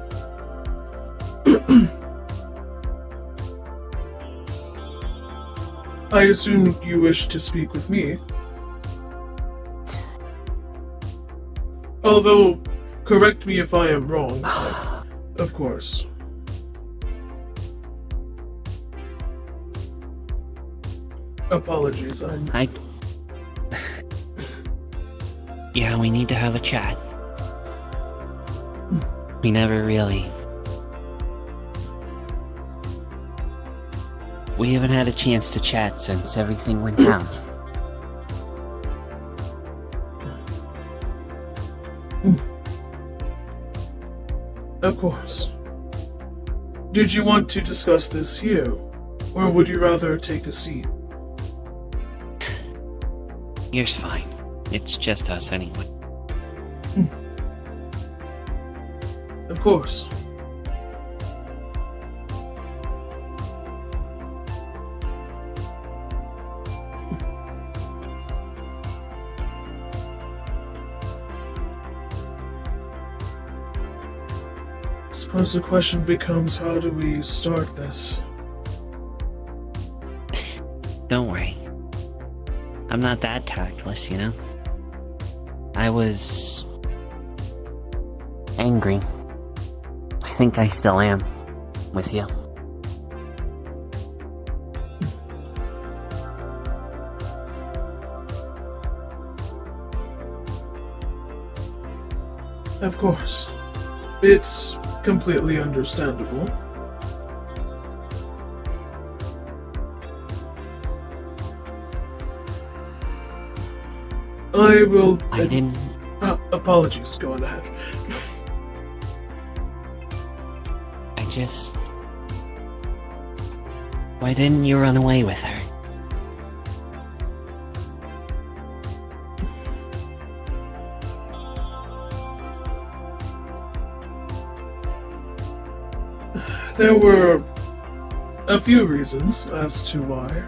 S6: I assume you wish to speak with me. Although, correct me if I am wrong, of course. Apologies,
S7: Yeah, we need to have a chat. We never really... We haven't had a chance to chat since everything went down.
S6: Of course. Did you want to discuss this here, or would you rather take a seat?
S7: Here's fine. It's just us anyway.
S6: Of course. Suppose the question becomes, how do we start this?
S7: Don't worry. I'm not that tactless, you know? I was... angry. I think I still am. With you.
S6: Of course. It's completely understandable. I will...
S7: I didn't...
S6: Apologies, go on ahead.
S7: Why didn't you run away with her?
S6: There were a few reasons as to why.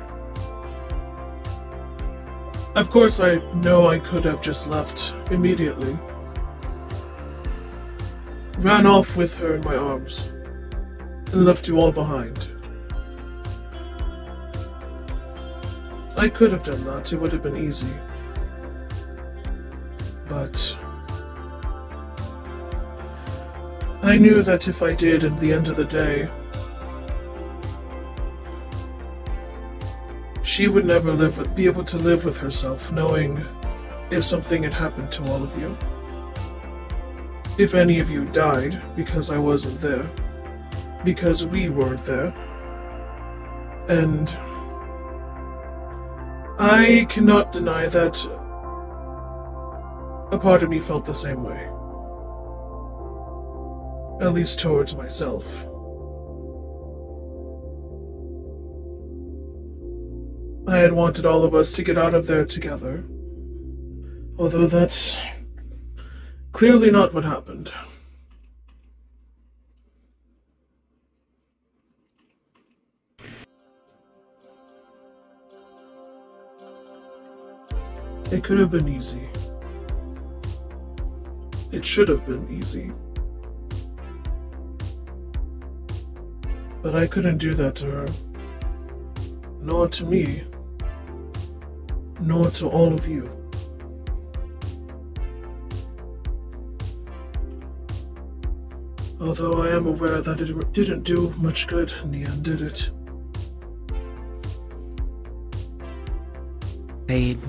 S6: Of course, I know I could have just left immediately. Ran off with her in my arms and left you all behind. I could have done that, it would have been easy. But I knew that if I did, at the end of the day, she would never be able to live with herself, knowing if something had happened to all of you. If any of you died because I wasn't there, because we weren't there. And I cannot deny that a part of me felt the same way. At least towards myself. I had wanted all of us to get out of there together. Although that's clearly not what happened. It could have been easy. It should have been easy. But I couldn't do that to her. Nor to me. Nor to all of you. Although I am aware that it didn't do much good in the end, did it?
S7: Fade.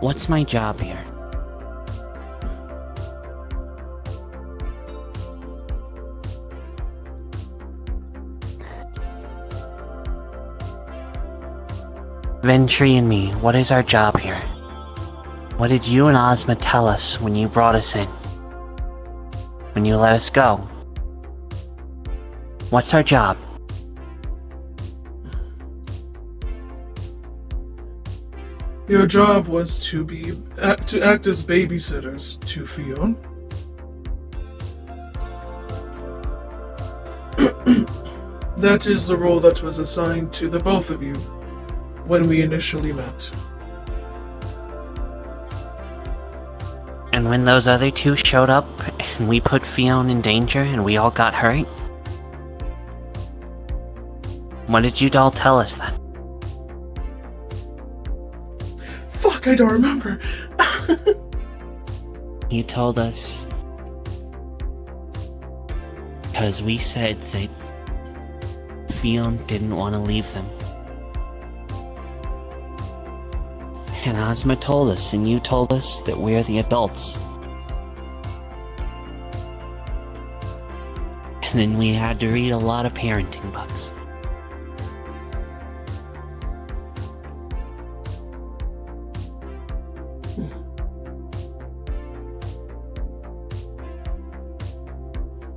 S7: What's my job here? Ventry and me, what is our job here? What did you and Ozma tell us when you brought us in? When you let us go? What's our job?
S6: Your job was to act as babysitters to Fionn. That is the role that was assigned to the both of you when we initially met.
S7: And when those other two showed up and we put Fionn in danger and we all got hurt? What did you all tell us then?
S6: Fuck, I don't remember.
S7: You told us because we said that Fionn didn't want to leave them. And Ozma told us, and you told us that we're the adults. And then we had to read a lot of parenting books.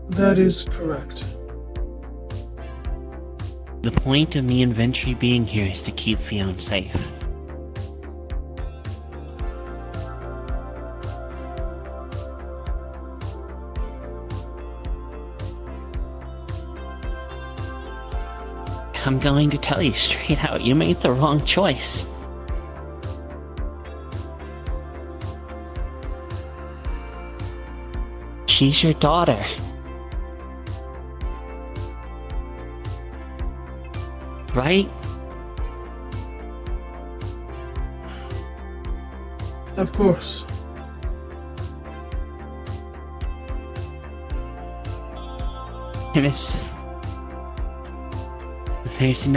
S6: That is correct.
S7: The point of me and Ventry being here is to keep Fionn safe. I'm going to tell you straight out, you made the wrong choice. She's your daughter. Right?
S6: Of course.
S7: And there's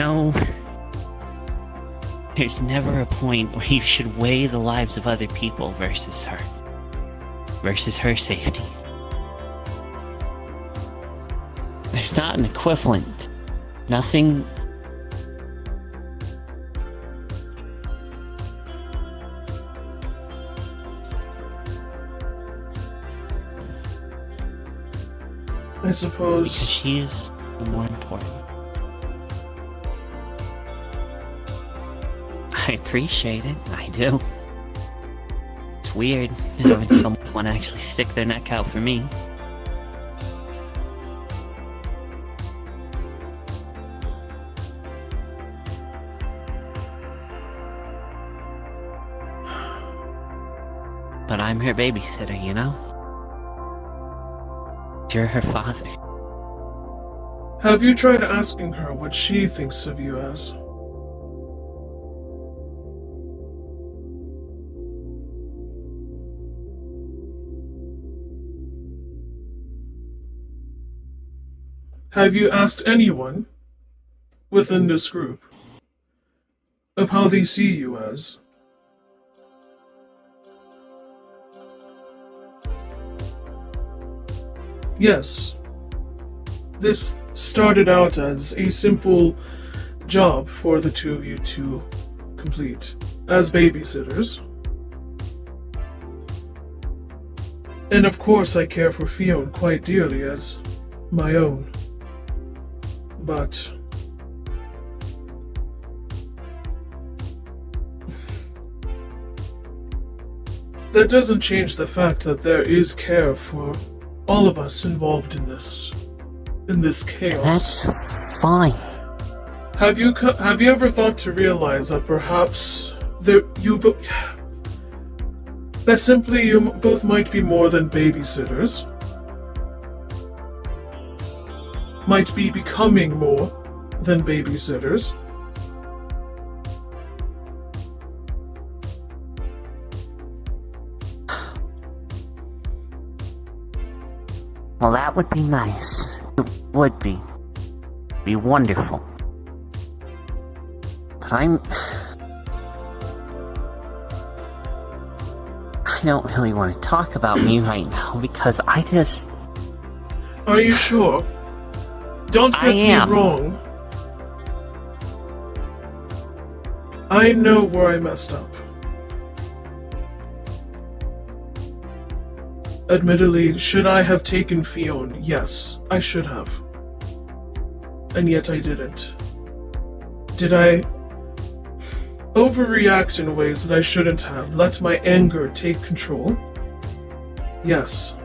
S7: never a point where you should weigh the lives of other people versus her safety. There's not an equivalent. Nothing
S6: I
S7: Because
S6: suppose
S7: she is more important. I appreciate it, I do. It's weird having someone actually stick their neck out for me. But I'm her babysitter, you know? You're her father.
S6: have you tried asking her what she thinks of you as? Have you asked anyone within this group of how they see you as? Yes. This started out as a simple job for the two of you to complete as babysitters. And of course I care for Fiona quite dearly as my own. But that doesn't change the fact that there is care for all of us involved in this chaos.
S7: That's fine.
S6: Have you ever thought to realize that perhaps that simply you both might be more than babysitters? Might be becoming more than babysitters?
S7: Well, that would be nice. It would be. Be wonderful. But I don't really want to talk about me right now because I just...
S6: Are you sure? Don't get me wrong. I know where I messed up. Admittedly, should I have taken Fiona? Yes, I should have. And yet I didn't. Did I overreact in ways that I shouldn't have? Let my anger take control? Yes.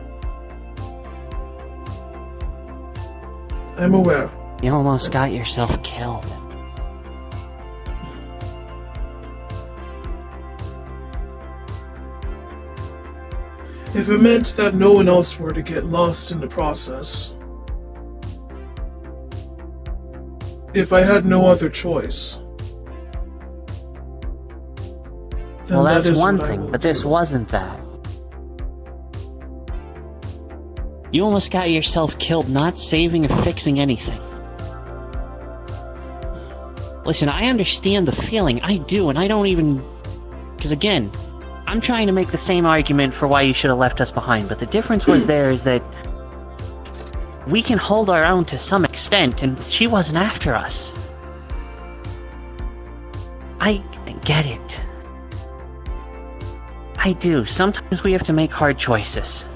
S6: I'm aware.
S7: You almost got yourself killed.
S6: If it meant that no one else were to get lost in the process, if I had no other choice, then
S7: Well,
S6: that
S7: that's
S6: is
S7: one
S6: what I
S7: thing,
S6: will
S7: but this
S6: do.
S7: wasn't that. You almost got yourself killed not saving or fixing anything. Listen, I understand the feeling, I do, and I don't even... Because again, I'm trying to make the same argument for why you should have left us behind, but the difference was there is that we can hold our own to some extent, and she wasn't after us. I get it. I do. Sometimes we have to make hard choices.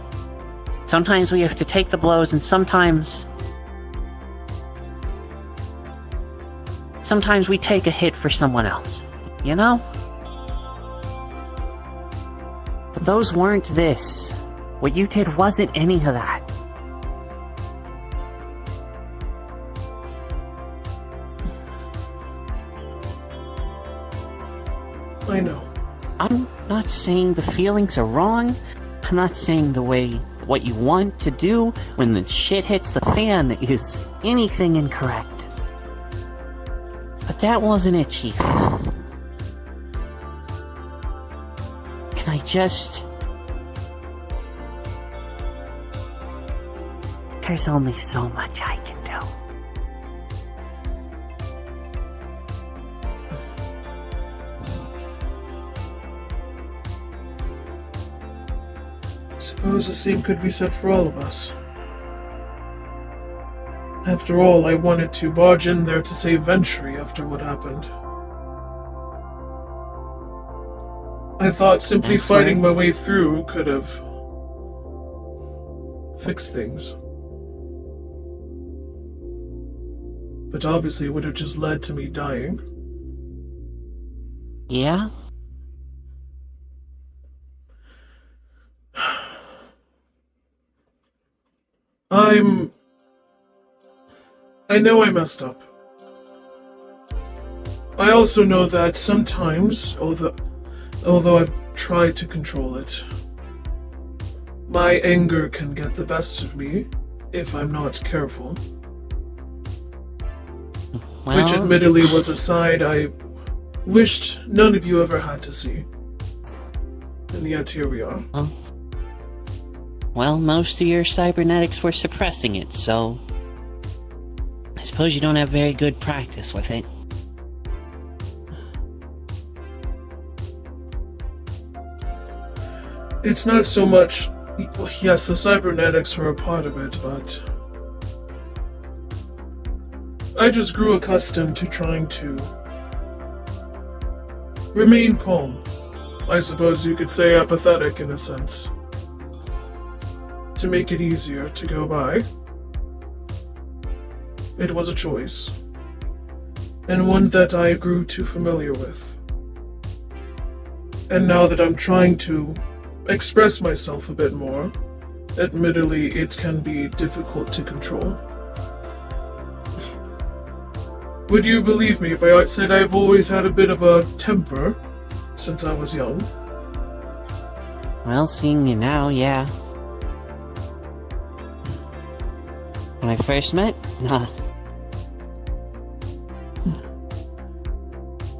S7: Sometimes we have to take the blows, and sometimes we take a hit for someone else. You know? But those weren't this. What you did wasn't any of that.
S6: I know.
S7: I'm not saying the feelings are wrong. I'm not saying what you want to do when the shit hits the fan is anything incorrect. But that wasn't it, Chief. And I just... There's only so much I can do.
S6: Suppose the same could be said for all of us. After all, I wanted to barge in there to save Ventry after what happened. I thought simply
S7: That's
S6: fighting
S7: right.
S6: my way through could have fixed things. but obviously it would have just led to me dying.
S7: Yeah?
S6: I know I messed up. I also know that sometimes, although I've tried to control it, my anger can get the best of me if I'm not careful.
S7: Well,
S6: Which admittedly was a side I wished none of you ever had to see. And yet here we are.
S7: well, most of your cybernetics were suppressing it, so I suppose you don't have very good practice with it.
S6: It's not so much... Yes, the cybernetics were a part of it, but... I just grew accustomed to trying to remain calm. I suppose you could say apathetic in a sense. To make it easier to go by. It was a choice. And one that I grew too familiar with. And now that I'm trying to express myself a bit more, admittedly it can be difficult to control. Would you believe me if I said I've always had a bit of a temper since I was young?
S7: Well, seeing you now, yeah. When I first met, nah.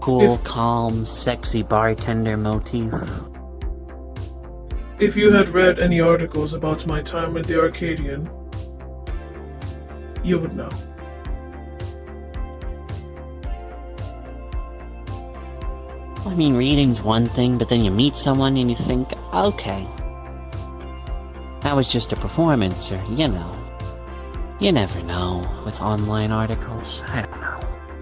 S7: Cool, calm, sexy bartender motif.
S6: If you had read any articles about my time with the Arcadian, you would know.
S7: I mean, reading's one thing, but then you meet someone and you think, okay, that was just a performance, or, you know. You never know with online articles. I don't know.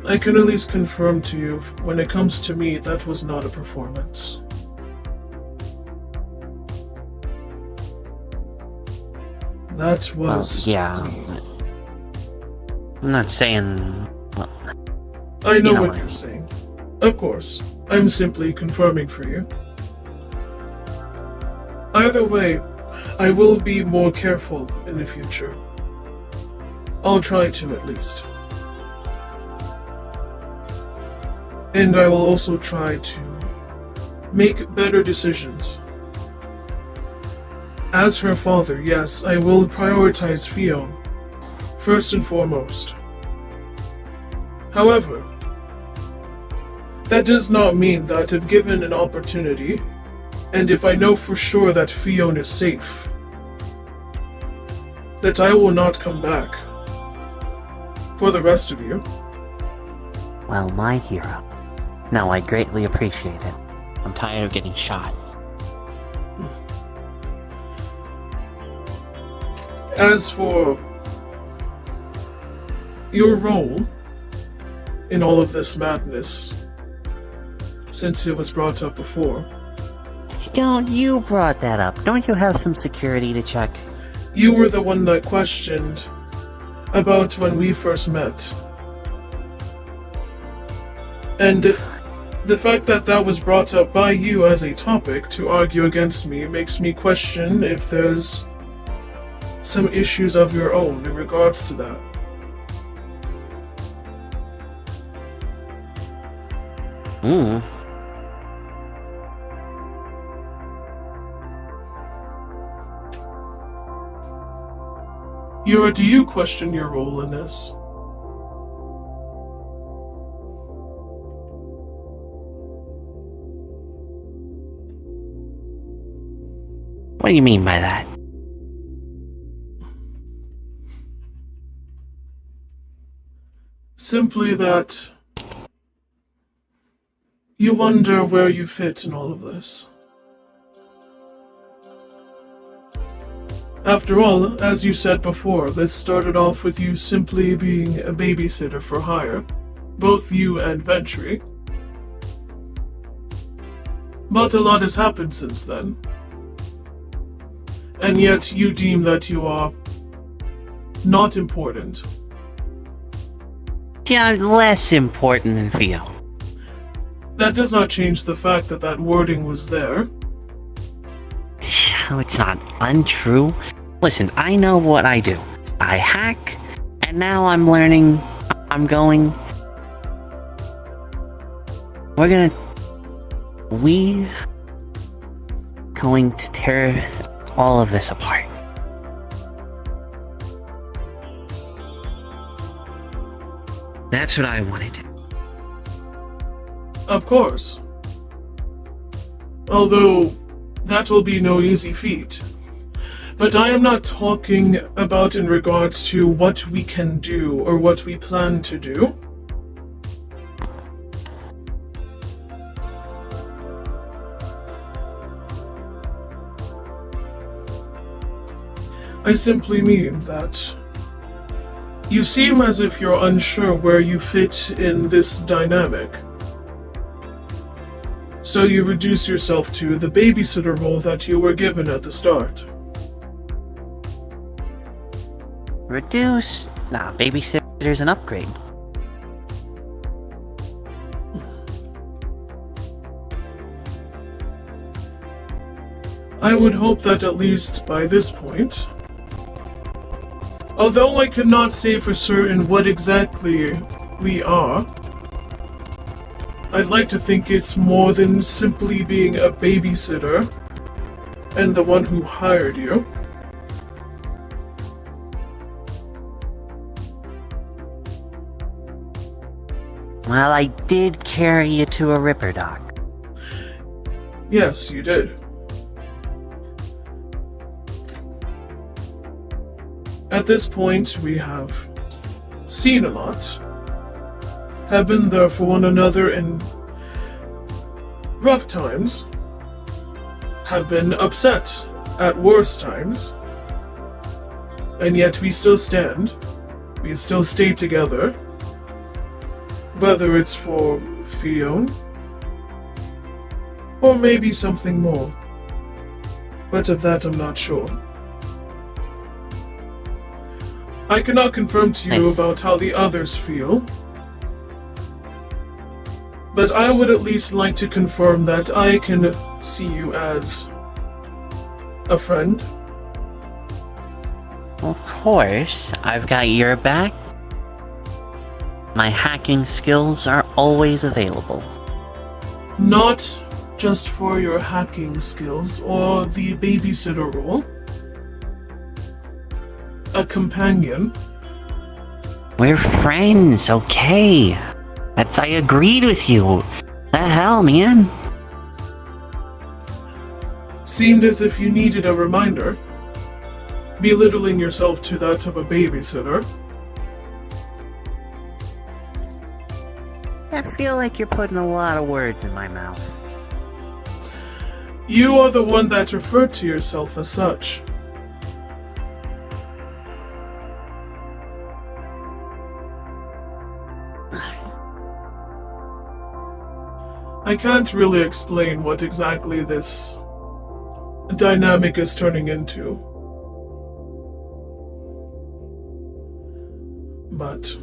S6: I can at least confirm to you, when it comes to me, that was not a performance. That was...
S7: Well, yeah.
S6: me.
S7: I'm not saying... Well,
S6: I know
S7: you know
S6: what
S7: what I
S6: you're
S7: mean.
S6: saying. Of course. I'm simply confirming for you. Either way, I will be more careful in the future. I'll try to, at least. And I will also try to make better decisions. As her father, yes, I will prioritize Fion, first and foremost. However, that does not mean that if given an opportunity, and if I know for sure that Fion is safe, that I will not come back. For the rest of you.
S7: well, my hero. No, I greatly appreciate it. I'm tired of getting shot.
S6: As for your role in all of this madness, since it was brought up before,
S7: Don't you brought that up. Don't you have some security to check?
S6: you were the one that questioned about when we first met. And the fact that that was brought up by you as a topic to argue against me makes me question if there's some issues of your own in regards to that.
S7: Hmm.
S6: Yura, do you question your role in this?
S7: What do you mean by that?
S6: Simply that you wonder where you fit in all of this. After all, as you said before, this started off with you simply being a babysitter for hire, both you and Ventry. But a lot has happened since then. And yet you deem that you are not important.
S7: Yeah, less important than Theo.
S6: That does not change the fact that that wording was there.
S7: Oh, it's not untrue. Listen, I know what I do. I hack, and now I'm learning. We going to tear all of this apart. That's what I wanted.
S6: Of course. Although, that will be no easy feat. But I am not talking about in regards to what we can do or what we plan to do. I simply mean that you seem as if you're unsure where you fit in this dynamic. So you reduce yourself to the babysitter role that you were given at the start.
S7: Reduce? Nah, babysitter's an upgrade.
S6: I would hope that at least by this point, although I cannot say for certain what exactly we are, I'd like to think it's more than simply being a babysitter and the one who hired you.
S7: Well, I did carry you to a Ripper Doc.
S6: Yes, you did. At this point, we have seen a lot, have been there for one another in rough times, have been upset at worse times, and yet we still stand, we still stay together, whether it's for Fiona, or maybe something more, but of that I'm not sure. I cannot confirm to you about how the others feel, but I would at least like to confirm that I can see you as a friend.
S7: Of course, I've got your back. My hacking skills are always available.
S6: Not just for your hacking skills or the babysitter role. A companion.
S7: We're friends, okay? I agreed with you. The hell, man?
S6: Seemed as if you needed a reminder. Belittling yourself to that of a babysitter.
S7: I feel like you're putting a lot of words in my mouth.
S6: You are the one that referred to yourself as such. I can't really explain what exactly this dynamic is turning into. But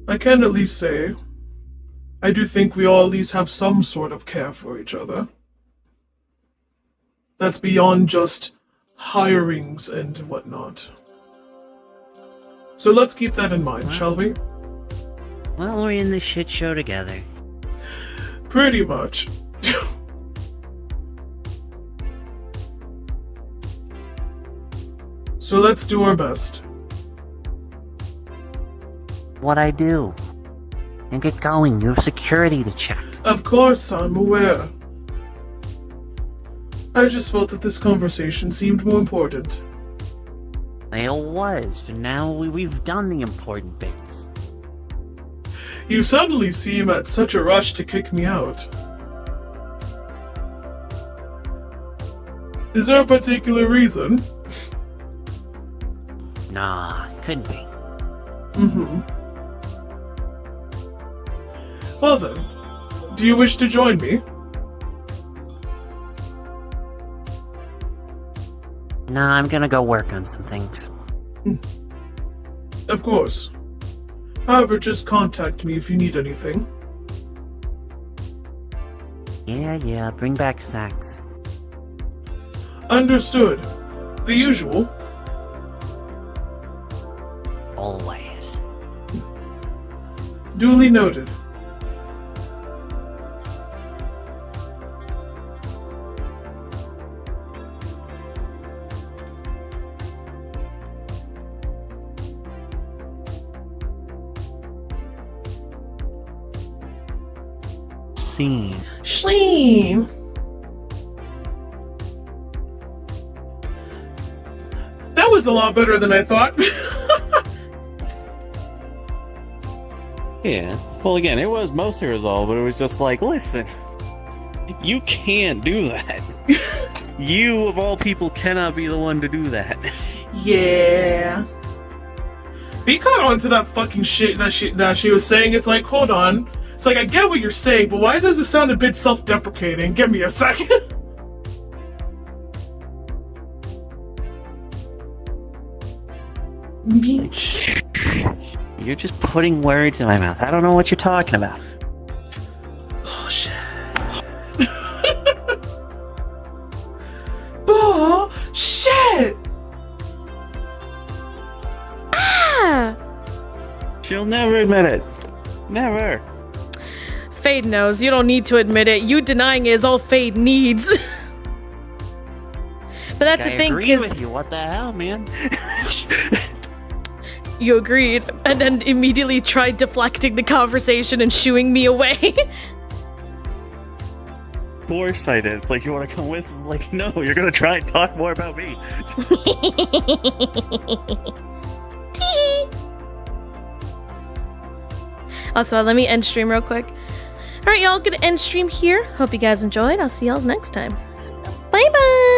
S6: I can at least say, I do think we all at least have some sort of care for each other. That's beyond just hirings and whatnot. So let's keep that in mind, shall we?
S7: Well, we're in this shit show together.
S6: Pretty much. So let's do our best.
S7: What I do. And get going, you have security to check.
S6: Of course, I'm aware. I just felt that this conversation seemed more important.
S7: It was, but now we've done the important bits.
S6: You suddenly seem at such a rush to kick me out. Is there a particular reason?
S7: Nah, couldn't be.
S6: Well then, do you wish to join me?
S7: Nah, I'm gonna go work on some things.
S6: Of course. However, just contact me if you need anything.
S7: Yeah, bring back snacks.
S6: Understood. The usual.
S7: Always.
S6: Duly noted.
S7: Scene.
S6: Shleem. That was a lot better than I thought.
S4: Yeah. Well, again, it was mostly resolved, but it was just like, listen, you can't do that. You, of all people, cannot be the one to do that.
S6: Yeah. But he caught on to that fucking shit that she was saying. It's like, hold on. It's like, I get what you're saying, but why does it sound a bit self-deprecating? Give me a second. Meech.
S7: You're just putting words in my mouth. I don't know what you're talking about.
S6: Bullshit. Bullshit.
S4: She'll never admit it. Never.
S2: Fade knows. You don't need to admit it. You denying it is all Fade needs. But that's the thing,
S7: I agree
S2: because
S7: with you. What the hell, man?
S2: you agreed, and then immediately tried deflecting the conversation and shooing me away.
S4: Foresighted. It's like, you want to come with? It's like, no, you're going to try and talk more about me.
S2: Also, let me end stream real quick. Alright, y'all, gonna end stream here. Hope you guys enjoyed. I'll see y'all next time. Bye bye!